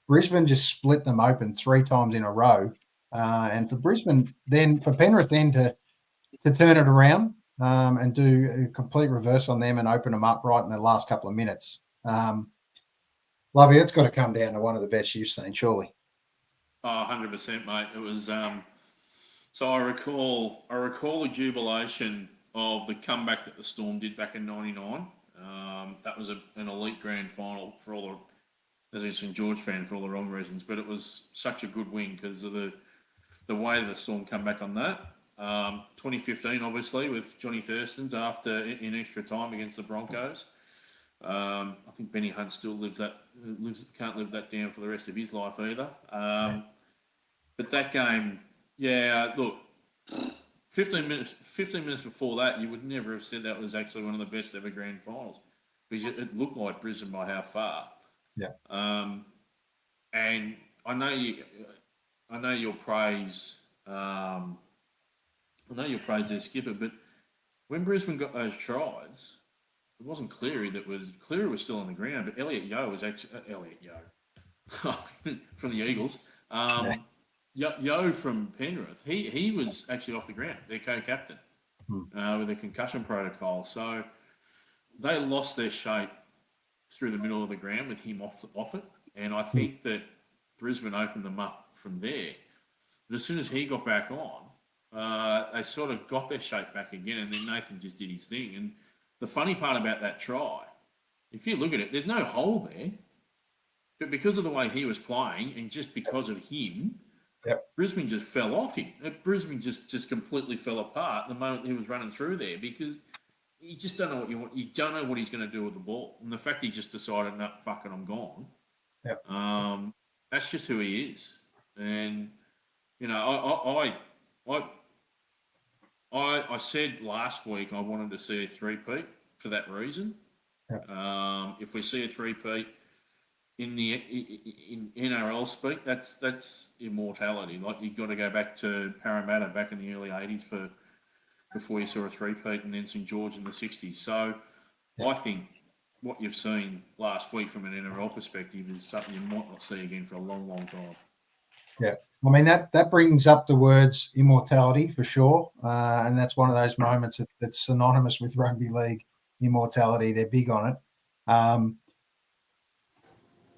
Brisbane just split them open 3 times in a row, and for Penrith then to turn it around and do a complete reverse on them and open them up right in the last couple of minutes. Lovey, that's got to come down to one of the best you've seen, surely. Oh, 100%, mate. It was so I recall the jubilation of the comeback that the Storm did back in '99. That was an elite grand final for all the, as a St George fan, for all the wrong reasons, but it was such a good win because of the way the Storm come back on that. 2015, obviously, with Johnny Thurston's after in extra time against the Broncos. I think Benny Hunt still can't live that down for the rest of his life either. But that game, look, 15 minutes before that, you would never have said that was actually one of the best ever grand finals because it looked like Brisbane by how far. Yeah. And I know you'll praise. I know you'll praise their skipper, but when Brisbane got those tries, it wasn't Cleary Cleary was still on the ground, but Elliot Yeo was actually from the Eagles. Yeo from Penrith, he was actually off the ground, their co-captain, with a concussion protocol. So they lost their shape through the middle of the ground with him off it. And I think that Brisbane opened them up from there. But as soon as he got back on, they sort of got their shape back again, and then Nathan just did his thing. And the funny part about that try, if you look at it, there's no hole there. But because of the way he was playing and just because of him, Brisbane just fell off him. Brisbane just completely fell apart the moment he was running through there because you just don't know what you want. You don't know what he's going to do with the ball. And the fact he just decided, no, fuck it, I'm gone. That's just who he is. And, you know, I said last week I wanted to see a three-peat for that reason. If we see a three-peat in NRL speak, that's immortality. Like, you've got to go back to Parramatta back in the early 80s before you saw a three-peat, and then St George in the 60s. So I think what you've seen last week from an NRL perspective is something you might not see again for a long, long time. Yeah. I mean, that brings up the words immortality for sure. And that's one of those moments that's synonymous with rugby league immortality. They're big on it.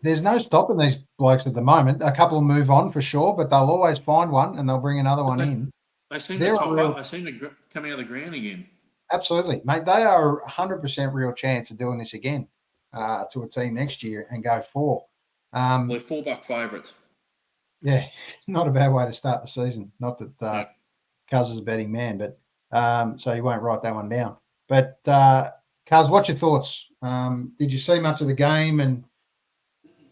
There's no stopping these blokes at the moment. A couple will move on for sure, but they'll always find one and they'll bring another one in. They seem to top up. They seem to come out of the ground again. Absolutely, mate. They are 100% real chance of doing this again to a team next year and go 4. They're $4 favourites. Yeah, not a bad way to start the season. Not that Cuz is a betting man, but so he won't write that one down. But Cuz, what's your thoughts? Did you see much of the game and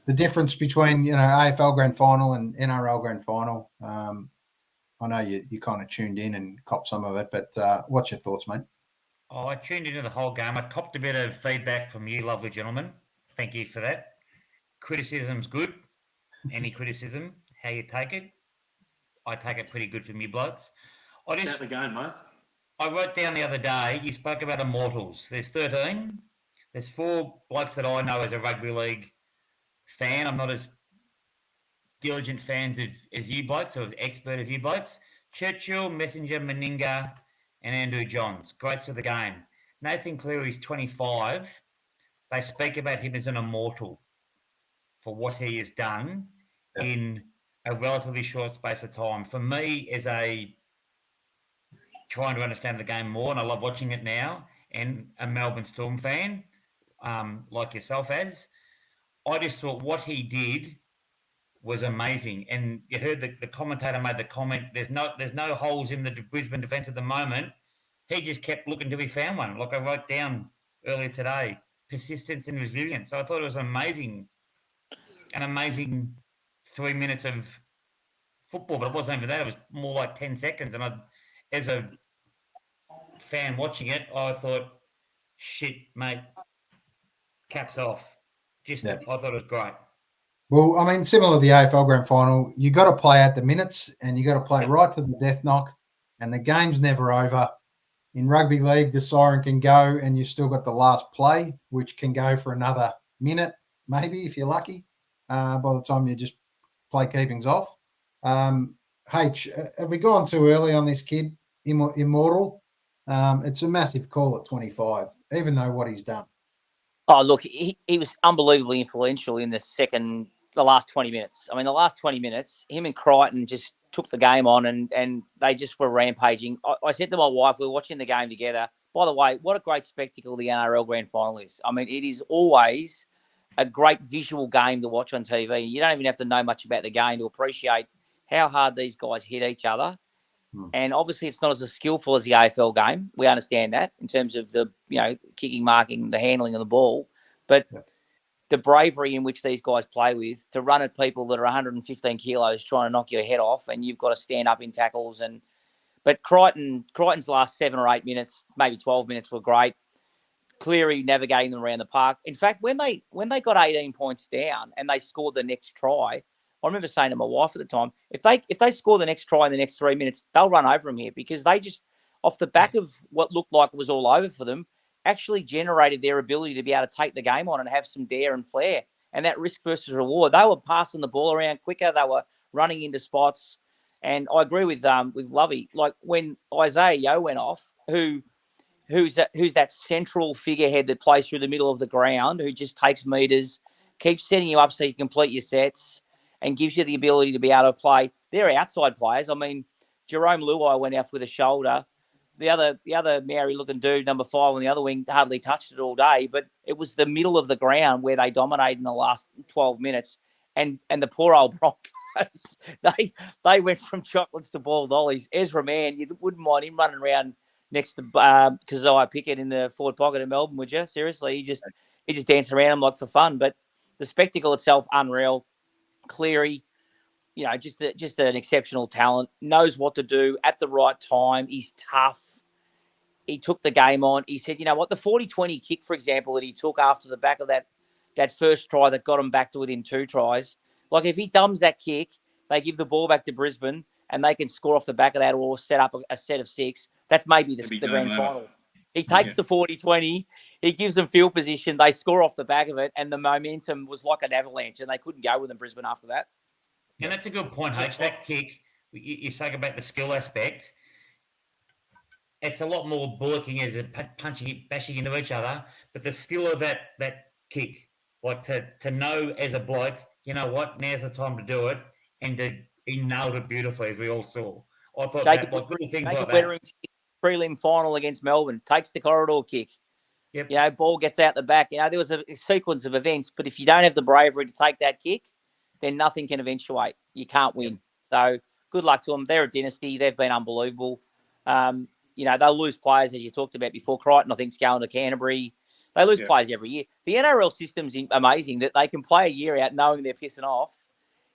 the difference between, you know, AFL Grand Final and NRL Grand Final? I know you kind of tuned in and copped some of it, but what's your thoughts, mate? Oh, I tuned into the whole game. I copped a bit of feedback from you, lovely gentlemen. Thank you for that. Criticism's good. Any criticism, how you take it, I take it pretty good from you blokes. About the game, mate. I wrote down the other day, you spoke about immortals. There's 13. There's 4 blokes that I know as a rugby league fan. I'm not as diligent fans as you blokes, or as expert as you blokes. Churchill, Messenger, Meninga, and Andrew Johns. Greats of the game. Nathan Cleary's 25. They speak about him as an immortal for what he has done in a relatively short space of time. For me, as a trying to understand the game more, and I love watching it now, and a Melbourne Storm fan, like yourself I just thought what he did was amazing. And you heard the commentator made the comment, there's no holes in the Brisbane defence at the moment. He just kept looking till he found one. Like I wrote down earlier today, persistence and resilience. So I thought it was an amazing 3 minutes of football, but it wasn't even that. It was more like 10 seconds. And as a fan watching it, I thought, shit, mate, caps off. I thought it was great. Well, I mean, similar to the AFL Grand Final, you got to play out the minutes and you got to play right to the death knock, and the game's never over. In rugby league, the siren can go and you've still got the last play, which can go for another minute, maybe if you're lucky, by the time you just play keepings off. H, have we gone too early on this kid, Immortal? It's a massive call at 25, even though what he's done. Oh, look, he was unbelievably influential in the last 20 minutes. I mean, the last 20 minutes, him and Crichton just took the game on and they just were rampaging. I said to my wife, we were watching the game together, by the way, what a great spectacle the NRL Grand Final is. I mean, it is always a great visual game to watch on TV. You don't even have to know much about the game to appreciate how hard these guys hit each other. And obviously it's not as skillful as the AFL game. We understand that in terms of the, kicking, marking, the handling of the ball. But the bravery in which these guys play with, to run at people that are 115 kilos trying to knock your head off, and you've got to stand up in tackles. But Crichton's last 7 or 8 minutes, maybe 12 minutes were great. Cleary navigating them around the park. In fact, when they got 18 points down and they scored the next try, I remember saying to my wife at the time, if they score the next try in the next 3 minutes, they'll run over them here, because they just, off the back of what looked like it was all over for them, actually generated their ability to be able to take the game on and have some dare and flair. And that risk versus reward, they were passing the ball around quicker. They were running into spots. And I agree with Lovey. Like when Isaiah Yeo went off, who's that central figurehead that plays through the middle of the ground, who just takes meters, keeps setting you up so you complete your sets, and gives you the ability to be able to play they're outside players. I mean, Jerome Luai went off with a shoulder. The other Maori-looking dude, number 5 on the other wing, hardly touched it all day. But it was the middle of the ground where they dominated in the last 12 minutes. And the poor old Broncos, they went from chocolates to boiled ollies. Ezra Mann, you wouldn't mind him running around next to Keziah Pickett in the forward pocket in Melbourne, would you? Seriously, he just danced around him like for fun. But the spectacle itself, unreal. Cleary, just an exceptional talent, knows what to do at the right time. He's tough. He took the game on. He said, you know what, the 40-20 kick, for example, that he took after the back of that first try that got him back to within 2 tries. Like, if he dumbs that kick, they give the ball back to Brisbane and they can score off the back of that or set up a set of 6. That's maybe the grand final. He takes the 40-20. He gives them field position. They score off the back of it, and the momentum was like an avalanche, and they couldn't go with them, Brisbane, after that. And that's a good point, H. That kick, you say about the skill aspect, it's a lot more bullocking as a punching, bashing into each other, but the skill of that kick, like to know as a bloke, you know what, now's the time to do it, and he nailed it beautifully, as we all saw. I thought Jacob, that, like, little things Jacob like that. Wettering's prelim final against Melbourne, takes the corridor kick. Yep. Ball gets out the back. There was a sequence of events, but if you don't have the bravery to take that kick, then nothing can eventuate. You can't win. Yep. So good luck to them. They're a dynasty. They've been unbelievable. They'll lose players, as you talked about before. Crichton, I think, is going to Canterbury. They lose players every year. The NRL system's amazing that they can play a year out knowing they're pissing off.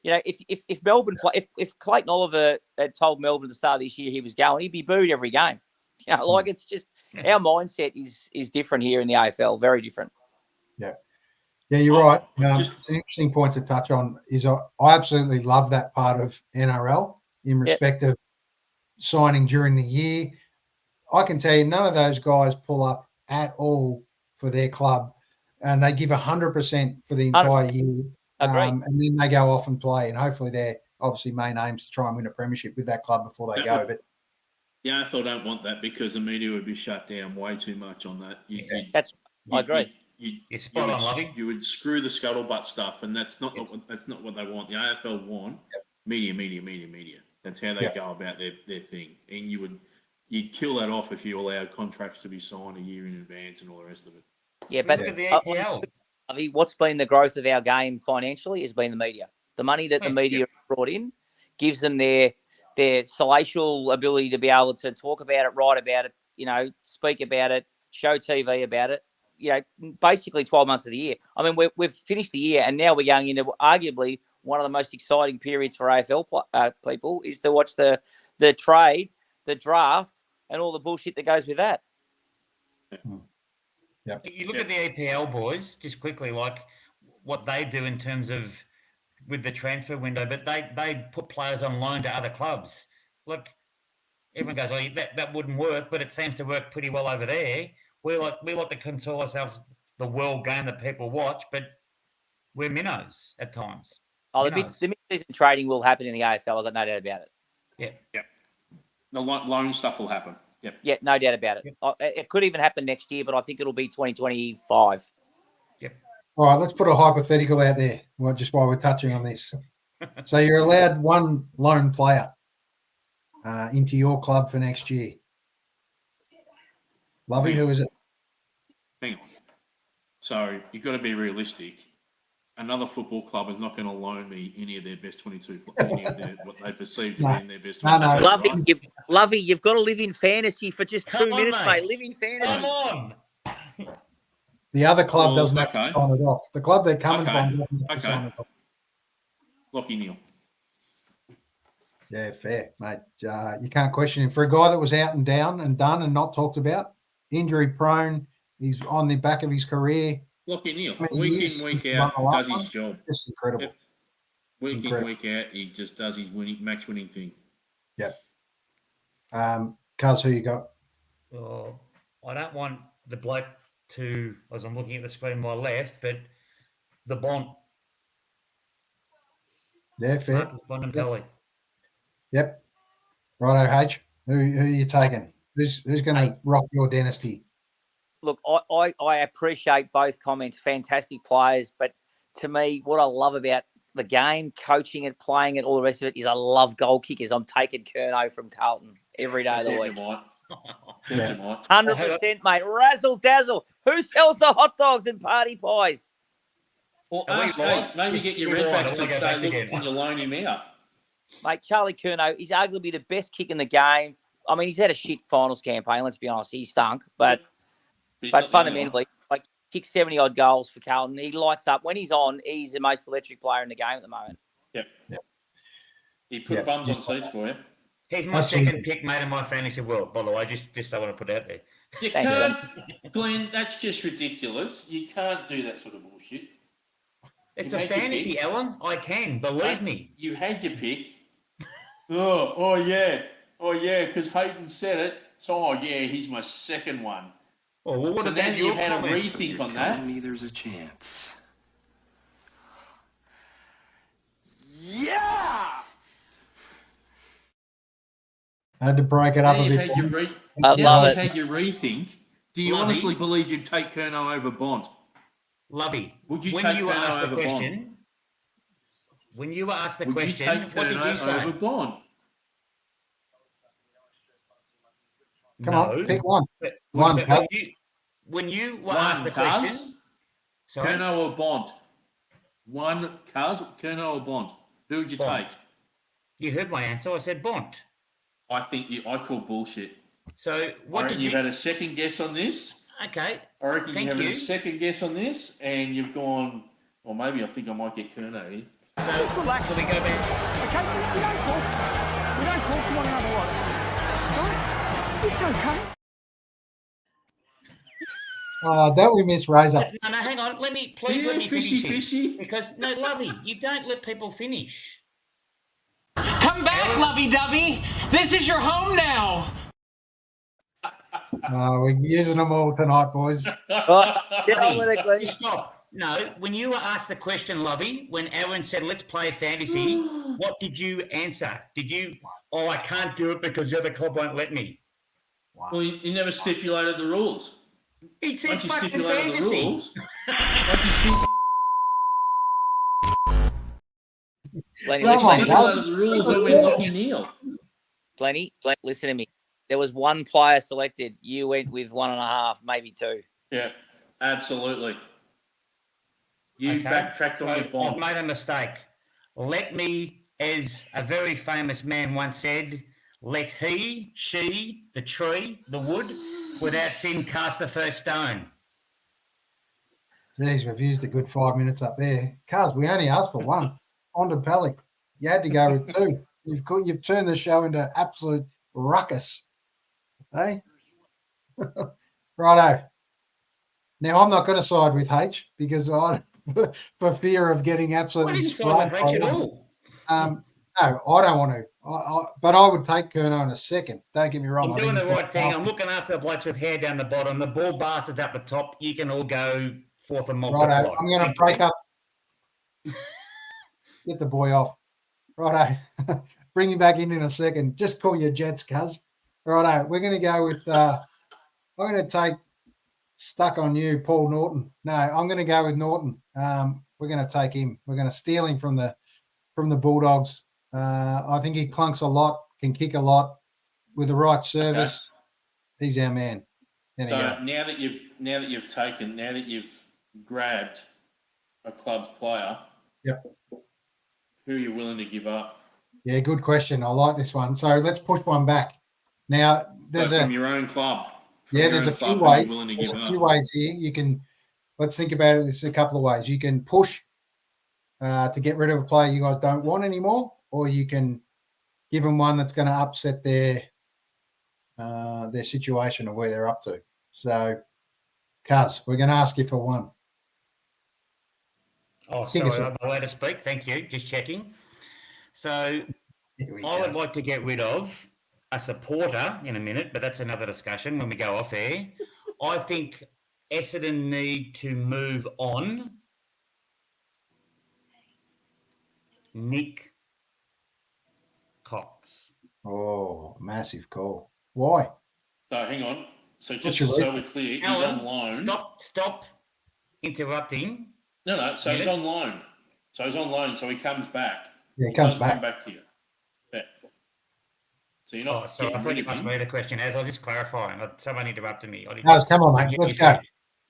If Melbourne if Clayton Oliver had told Melbourne at the start of this year he was going, he'd be booed every game. It's just our mindset is different here in the AFL, very different. Yeah, you're right. It's an interesting point to touch on. I absolutely love that part of NRL in respect of signing during the year. I can tell you, none of those guys pull up at all for their club, and they give 100% for the entire year. And then they go off and play, and hopefully their obviously main aims to try and win a premiership with that club before they go. But the AFL don't want that because the media would be shut down way too much on that. I agree. You would screw the scuttlebutt stuff, and that's not what they want. The AFL want media. That's how they go about their thing. And you'd kill that off if you allowed contracts to be signed a year in advance and all the rest of it. Yeah, but look at the APL. What's been the growth of our game financially has been the media. The money that the media brought in gives them their salacial ability to be able to talk about it, write about it, speak about it, show TV about it. Basically 12 months of the year. I mean, we've finished the year, and now we're going into arguably one of the most exciting periods for AFL people is to watch the trade, the draft, and all the bullshit that goes with that. Yeah. You look at the APL boys, just quickly, like what they do in terms of with the transfer window, but they put players on loan to other clubs. Look, everyone goes, "Oh, that wouldn't work," but it seems to work pretty well over there. We like to console ourselves the world game that people watch, but we're minnows at times. The mid-season trading will happen in the AFL. I've got no doubt about it. Yeah. The loan stuff will happen. Yep. Yeah, no doubt about it. It could even happen next year, but I think it'll be 2025. Yep. All right, let's put a hypothetical out there. Well, just while we're touching on this, so you're allowed one lone player into your club for next year. Lovey, who is it? Hang on. So you've got to be realistic. Another football club is not going to loan me any of their best 22, what they perceive to be in their best 22. Lovey, you've got to live in fantasy for just 2 minutes, mate. Live in fantasy. Come on. The other club doesn't have to sign it off. The club they're coming from doesn't have to sign it off. Lockie Neal. Yeah, fair, mate. You can't question him. For a guy that was out and down and done and not talked about, injury prone, he's on the back of his career. Lockie Neal, week in, week out, does his job. Just incredible. Yep. Week in, week out, he just does his match winning thing. Yep. Cuz, who you got? Oh, I don't want the bloke to, as I'm looking at the screen on my left, but the Bont. Yeah, fair. Bontempelli. Yep. Righto, H. Who are you taking? Who's going to rock your dynasty? Look, I appreciate both comments. Fantastic players, but to me, what I love about the game, coaching it, playing it, all the rest of it is I love goal kickers. I'm taking Curnow from Carlton every day of the Yeah, week. you might. Yeah. You might. 100%, mate. Razzle dazzle. Who sells the hot dogs and party pies? Or Are we ask right? Kate, maybe Just get your we're right. I redbacks wanna to go say, back look, again. can you loan him out? Mate, Charlie Curnow, he's arguably the best kick in the game. I mean, he's had a shit finals campaign, let's be honest. He stunk. But He's not the only fundamentally, like, kicked 70-odd goals for Carlton. He lights up. When he's on, he's the most electric player in the game at the moment. Yep. Yep. He put Yep. bums on seats for you. He's my Absolutely. second pick, mate, in my fantasy world, by the way. Just I want to put it out there. You Thanks, can't, Glenn, that's just ridiculous. You can't do that sort of bullshit. It's You a make your fantasy, pick. Alan. I can, believe me. You had your pick. Oh yeah, because Hayden said it. So, oh yeah, he's my second one. Oh, well, what So about now that your you've had a comments? rethink on Telling that, me there's a chance. Yeah! I had to break it now up a you've bit. had your I now love you've it. had your rethink. Do you Lovey. honestly believe you'd take Curnow over Bond? Lovey, Would you when take you were Curnow asked the over question, Bond? when you were asked the Would question, you take what did you Curnow say? over Bond? Come No. on, pick one. But- One, but Cal. when you were asked One, the question, Cuz, sorry, Curnow or Bond? One, Cuz, Curnow or Bond? Who would you Bond. take? you heard my answer. I said Bond. I call bullshit. So I what reckon did you've you? had a second guess on this. Okay, I reckon Thank you have you. a second guess on this, and you've gone. Or maybe I think I might get Curnow here. Just relax. so we go back. Okay, we don't talk to one another like that. It's okay. Oh, don't we miss Razor? No, hang on. Let me please let me fishy, finish here. fishy. Because no, Lovey, you don't let people finish. Come back, lovey-dovey. This is your home now. We're using them all tonight, boys. Right, get on with it, Glenn. Just stop. No, when you were asked the question, Lovey, when Aaron said, let's play fantasy, what did you answer? Did you, oh, I can't do it because the other club won't let me? Well, you never stipulated the rules. He said Once you fucking stipulated the fantasy. rules, once you Glenny, Come on, listen, guys. stipulated the rules, then we're lucky Neil. Glenny, listen to me. There was one player selected. You went with 1.5, maybe 2. Yeah, absolutely. You Okay. backtracked on So your I've Bond. made a mistake. Let me, as a very famous man once said, let he, she, the tree, the wood, without sin cast the first stone. Jeez, we've used a good 5 minutes up there. Cuz, we only asked for one. On to Pally. You had to go with 2. You've turned the show into absolute ruckus. Hey? Righto. Now, I'm not going to side with H because for fear of getting I absolutely didn't side with sprayed H by at him. all. No, I don't want to. But I would take Curnow in a second. Don't get me wrong. I'm I think doing the he's got right thing. power. I'm looking after the blokes with hair down the bottom. The ball bastards up the top. You can all go forth and multiply. Righto. I'm going to break up. Get the boy off. Righto. Bring him back in a second. Just call your Jets, cuz. Righto. We're going to go with, I'm going to take stuck on you, Paul Norton. No, I'm going to go with Norton. We're going to take him. We're going to steal him from the Bulldogs. I think he clunks a lot, can kick a lot with the right service. Okay. He's our man. There you So go. now that you've grabbed a club's player, Yep. Who are you willing to give up? Yeah, good question. I like this one. So let's push one back. Now there's from your own club. There's a few ways. There's a few ways here. You can let's think about it. There's a couple of ways. You can push to get rid of a player you guys don't want anymore, or you can give them one that's going to upset their situation or where they're up to. So, Cuz, we're going to ask you for one. Oh, sorry, I'm allowed to speak. Thank you. Just checking. So I would like to get rid of a supporter in a minute, but that's another discussion when we go off air. I think Essendon need to move on. Nick Cox. Oh, massive call. Why? So hang on. So What's just your so reason? we're clear, he's Alan, on loan. Stop interrupting. No. So he's on loan. So he's on loan, so he comes back. Yeah, he comes does back. come back to you. Yeah. So you're not So I getting thought rid you of asked him. me the question as I was just clarifying. Someone interrupted me. Naz, come on, mate. Let's go.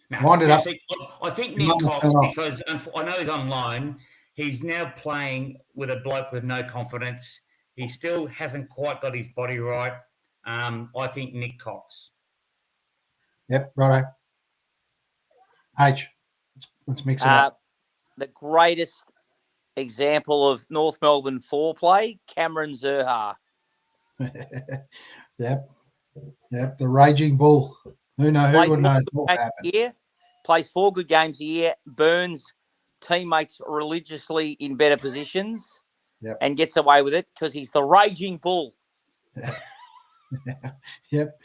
No, Wind it up. seriously, I think You Nick might Cox, turn off. because I know he's on loan, he's now playing with a bloke with no confidence. He still hasn't quite got his body right. I think Nick Cox. Yep, righto. H, let's mix it up. The greatest example of North Melbourne foreplay, Cameron Zurhaar. Yep, the raging bull. Who would know what happened? Plays 4 good games a year, burns teammates religiously in better positions, and gets away with it because he's the raging bull. Yep.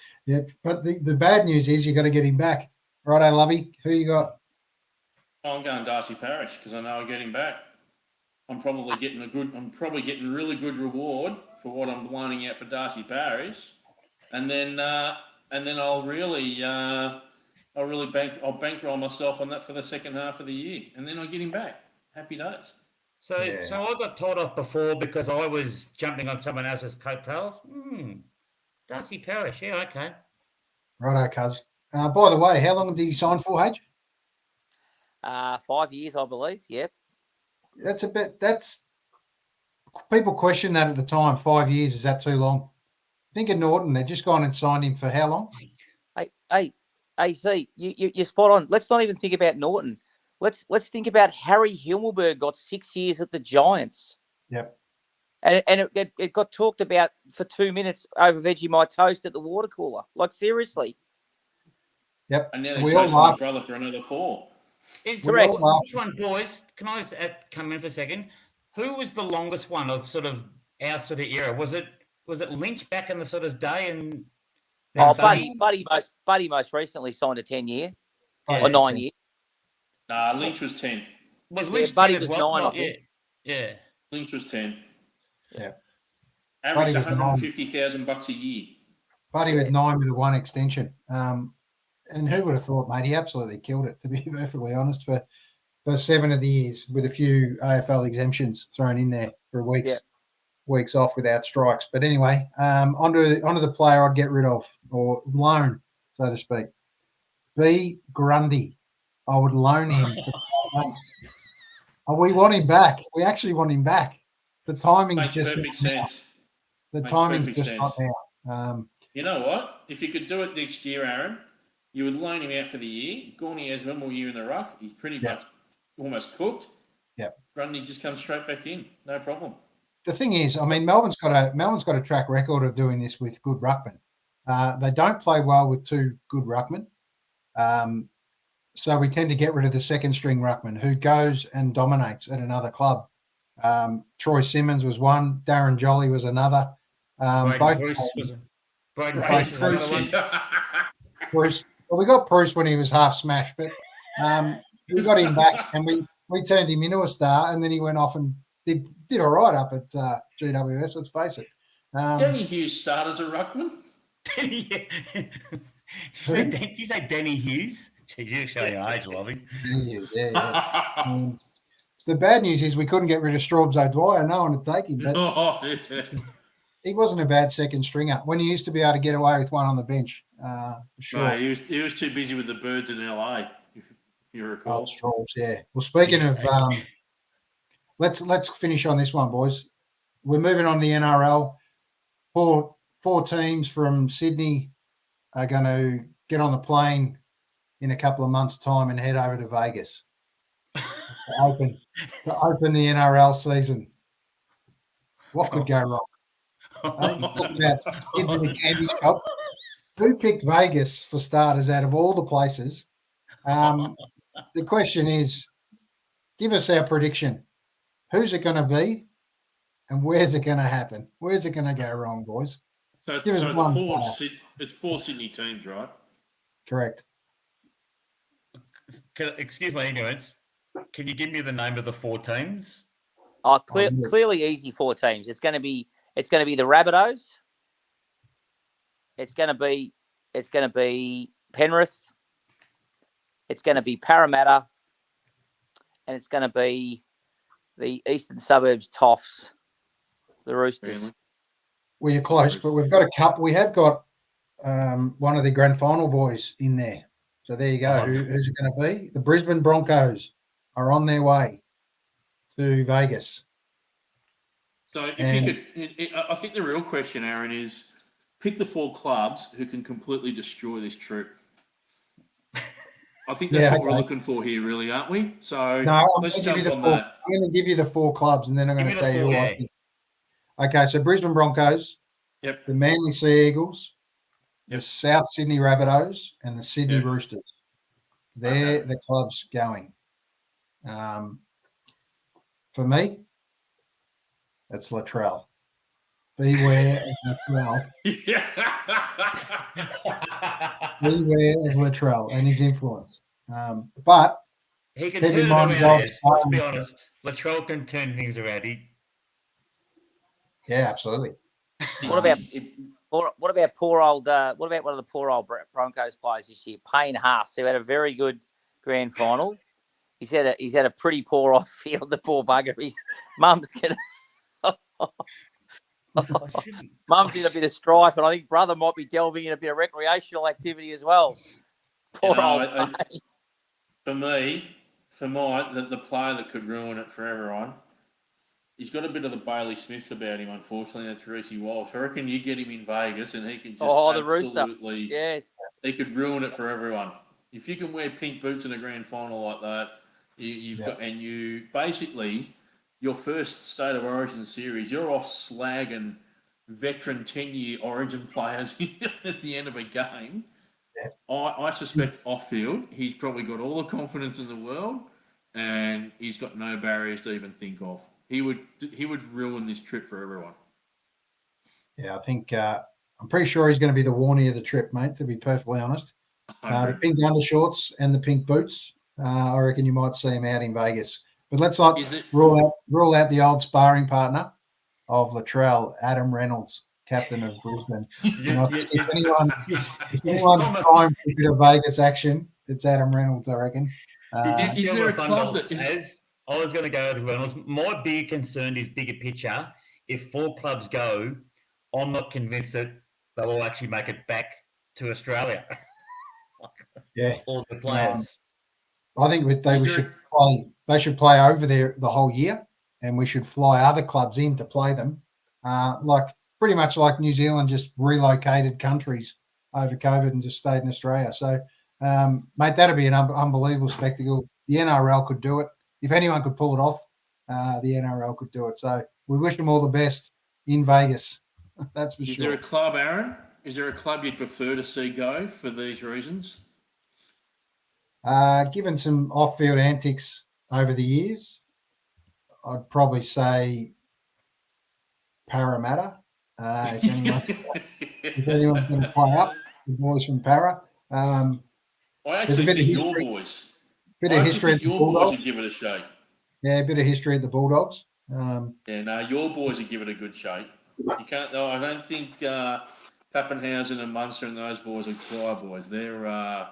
But the bad news is you got to get him back. Righto, Lovey. Who you got? I'm going Darcy Parish because I know I get him back. I'm probably getting really good reward for what I'm lining out for Darcy Parish, and then I'll bankroll myself on that for the second half of the year, and then I get him back. Happy days. So I got told off before because I was jumping on someone else's coattails. Darcy Parish, yeah, okay. Righto, cuz. By the way, how long did he sign for, H? 5 years, I believe. Yep. That's people question that at the time. 5 years, is that too long? Think of Norton. They've just gone and signed him for how long? Hey, AC, you're spot on. Let's not even think about Norton. Let's think about Harry Himmelberg got 6 years at the Giants. Yep. And it got talked about for 2 minutes over Vegemite toast at the water cooler. Like, seriously. Yep. And now they're chasing his brother for another 4. Correct. Which one, boys? Can I just come in for a second? Who was the longest one of sort of our sort of era? Was it Lynch back in the sort of day? And Buddy most recently signed a 10-year or 9 year. Nah, Lynch was 10. Was Lynch Buddy 10 as was well? 9, I think. Yeah. Lynch was 10. Yeah. Average $150,000 a year. Buddy with 9 with a 1 extension. And who would have thought, mate? He absolutely killed it, to be perfectly honest, for 7 of the years with a few AFL exemptions thrown in there for weeks off without strikes. But anyway, onto the player I'd get rid of, or loan, so to speak. B. Grundy. I would loan him for 5 months. We want him back. We actually want him back. The timing's Makes just perfect sense. The Makes timing's perfect just sense. not now. You know what? If you could do it next year, Aaron, you would loan him out for the year. Gorney has one more year in the ruck. He's pretty much almost cooked. Yep. Grundy just comes straight back in. No problem. The thing is, I mean, Melbourne's got a track record of doing this with good ruckmen. They don't play well with 2 good ruckmen. So we tend to get rid of the second string ruckman who goes and dominates at another club. Troy Simmons was one. Darren Jolly was another. Bruce. Well, we got Bruce when he was half smashed, but we got him back and we turned him into a star, and then he went off and did all right up at GWS. Let's face it. Danny Hughes started as a ruckman. Did you say Danny Hughes? Jeez, you're showing your age, Lovey. Yeah. The bad news is we couldn't get rid of Straubs O'Dwyer. No one would take him, but he wasn't a bad second stringer when he used to be able to get away with one on the bench. For sure. No, he was too busy with the birds in LA. If you recall. Straubs, yeah. Well, speaking of, let's finish on this one, boys. We're moving on to the NRL. Four teams from Sydney are going to get on the plane in a couple of months' time and head over to Vegas to open the NRL season. What could go wrong? Talking about kids in the candy shop. Who picked Vegas for starters out of all the places? The question is, give us our prediction. Who's it going to be, and where's it going to happen? Where's it going to go wrong, boys? So it's 4 Sydney teams, right? Correct. Excuse my ignorance. Can you give me the name of the 4 teams? Clearly easy 4 teams. It's going to be the Rabbitohs. It's going to be Penrith. It's going to be Parramatta, and it's going to be the Eastern Suburbs Toffs, the Roosters. Really? Well, you're close, but we've got a couple. We have got one of the grand final boys in there. So there you go. Who's it going to be? The Brisbane Broncos are on their way to Vegas. So if you could, I think the real question, Aaron, is pick the 4 clubs who can completely destroy this trip. I think that's what we're looking for here, really, aren't we? So let's jump on that. I'm going to give you the 4 clubs, and then I'm going to tell you who I think. Okay, so Brisbane Broncos, the Manly Sea Eagles, the South Sydney Rabbitohs, and the Sydney Roosters. They're the clubs going. For me, that's Latrell. Beware of Latrell. Beware of Latrell and his influence. But he can turn it around. Let's be honest. Latrell can turn things around. Yeah, absolutely. What about poor old? What about one of the poor old Broncos players this year, Payne Haas, who had a very good grand final? He's had a pretty poor off field. The poor bugger. His mum's gonna. Mum's in a bit of strife, and I think brother might be delving in a bit of recreational activity as well. Poor old. For mine, the player that could ruin it for everyone. He's got a bit of the Bailey Smiths about him, unfortunately. That's Reece Walsh. I reckon you get him in Vegas and he can just absolutely... Yes. He could ruin it for everyone. If you can wear pink boots in a grand final like that, you've got... And you basically, your first State of Origin series, you're off slagging veteran 10-year Origin players at the end of a game. Yeah. I suspect off-field, he's probably got all the confidence in the world and he's got no barriers to even think of. He would ruin this trip for everyone. Yeah, I think I'm pretty sure he's going to be the Warnie of the trip, mate, to be perfectly honest. The pink undershorts and the pink boots, I reckon you might see him out in Vegas. But let's not rule out the old sparring partner of Latrell, Adam Reynolds, captain of Brisbane. If anyone's trying for a bit of Vegas action, it's Adam Reynolds, I reckon. Is there a club that is... I was going to go with Reynolds. My big concern is bigger picture. If 4 clubs go, I'm not convinced that they will actually make it back to Australia. Yeah, all the players. I think they should play over there the whole year, and we should fly other clubs in to play them. Like pretty much like New Zealand just relocated countries over COVID and just stayed in Australia. So, mate, that'd be an unbelievable spectacle. The NRL could do it. If anyone could pull it off, the NRL could do it. So we wish them all the best in Vegas. That's for sure. Is there a club, Aaron? Is there a club you'd prefer to see go for these reasons? Given some off-field antics over the years, I'd probably say Parramatta. If anyone's going to play up, the boys from Para. I actually think your boys. Bit of history at the Bulldogs. Would give it a shake. Yeah, a bit of history at the Bulldogs. Your boys would give it a good shake. You can't. No, I don't think Pappenhausen and Munster and those boys are cry boys. They're. I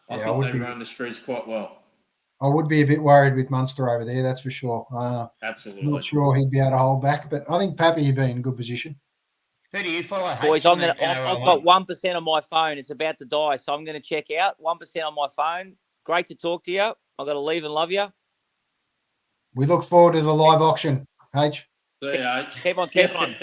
think they run the streets quite well. I would be a bit worried with Munster over there. That's for sure. Absolutely. Not sure he'd be able to hold back, but I think Pappy would be in good position. Who do you follow? Boys, I've got 1% on my phone. It's about to die, so I'm going to check out. 1% on my phone. Great to talk to you. I've got to leave and love you. We look forward to the live auction, H. See you, H. Keep on.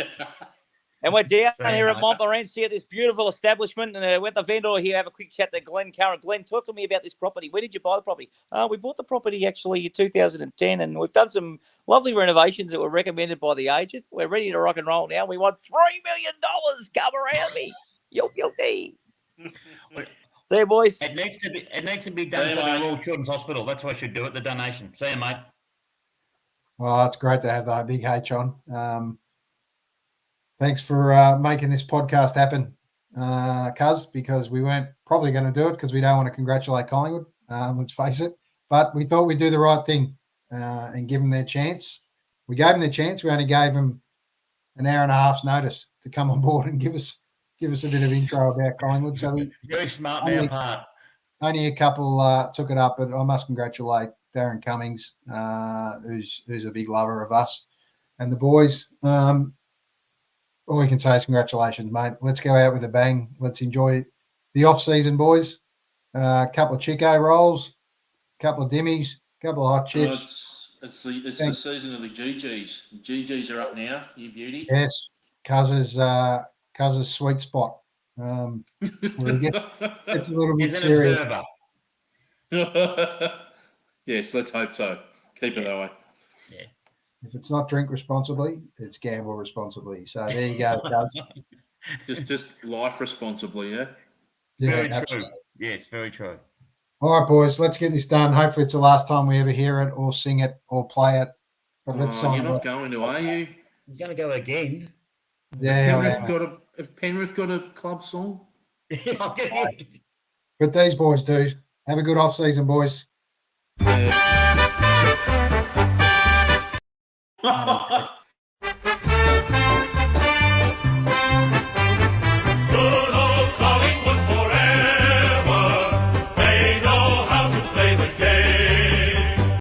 And we're down here at Montmorency at this beautiful establishment. And we're at the vendor here. Have a quick chat to Glenn Curran. Glenn, talk to me about this property. Where did you buy the property? We bought the property actually in 2010, and we've done some lovely renovations that were recommended by the agent. We're ready to rock and roll now. We want $3 million. Come around me. Yo-yo-dee. See you, boys. It needs to be done for the Royal Children's Hospital. That's what I should do it, the donation. See you, mate. Well, it's great to have that big H on. Thanks for making this podcast happen, Cuz, because we weren't probably going to do it because we don't want to congratulate Collingwood, let's face it. But we thought we'd do the right thing and give them their chance. We gave them their chance. We only gave them an hour and a half's notice to come on board and give us a bit of intro about Collingwood. So we very smart on our part. Only a couple took it up, but I must congratulate Darren Cummings, who's a big lover of us and the boys. All we can say is congratulations, mate. Let's go out with a bang. Let's enjoy the off-season, boys. A couple of Chico rolls, a couple of dimmies, a couple of hot chips. It's the season of the GGs. GGs are up now, you beauty. Yes, Cuz's sweet spot. It's a little bit He's an serious. observer. Yes, let's hope so. Keep it that way. If it's not drink responsibly, it's gamble responsibly. So there you go, Cuz. Just life responsibly, yeah? Very absolutely. true. Yes, very true. All right, boys, let's get this done. Hopefully it's the last time we ever hear it or sing it or play it. But let's sign You're it not off. going to, are you? You're going to go again? Yeah, If Penrith got a club song? I'll get it. but these boys do. Have a good off-season, boys. Yeah.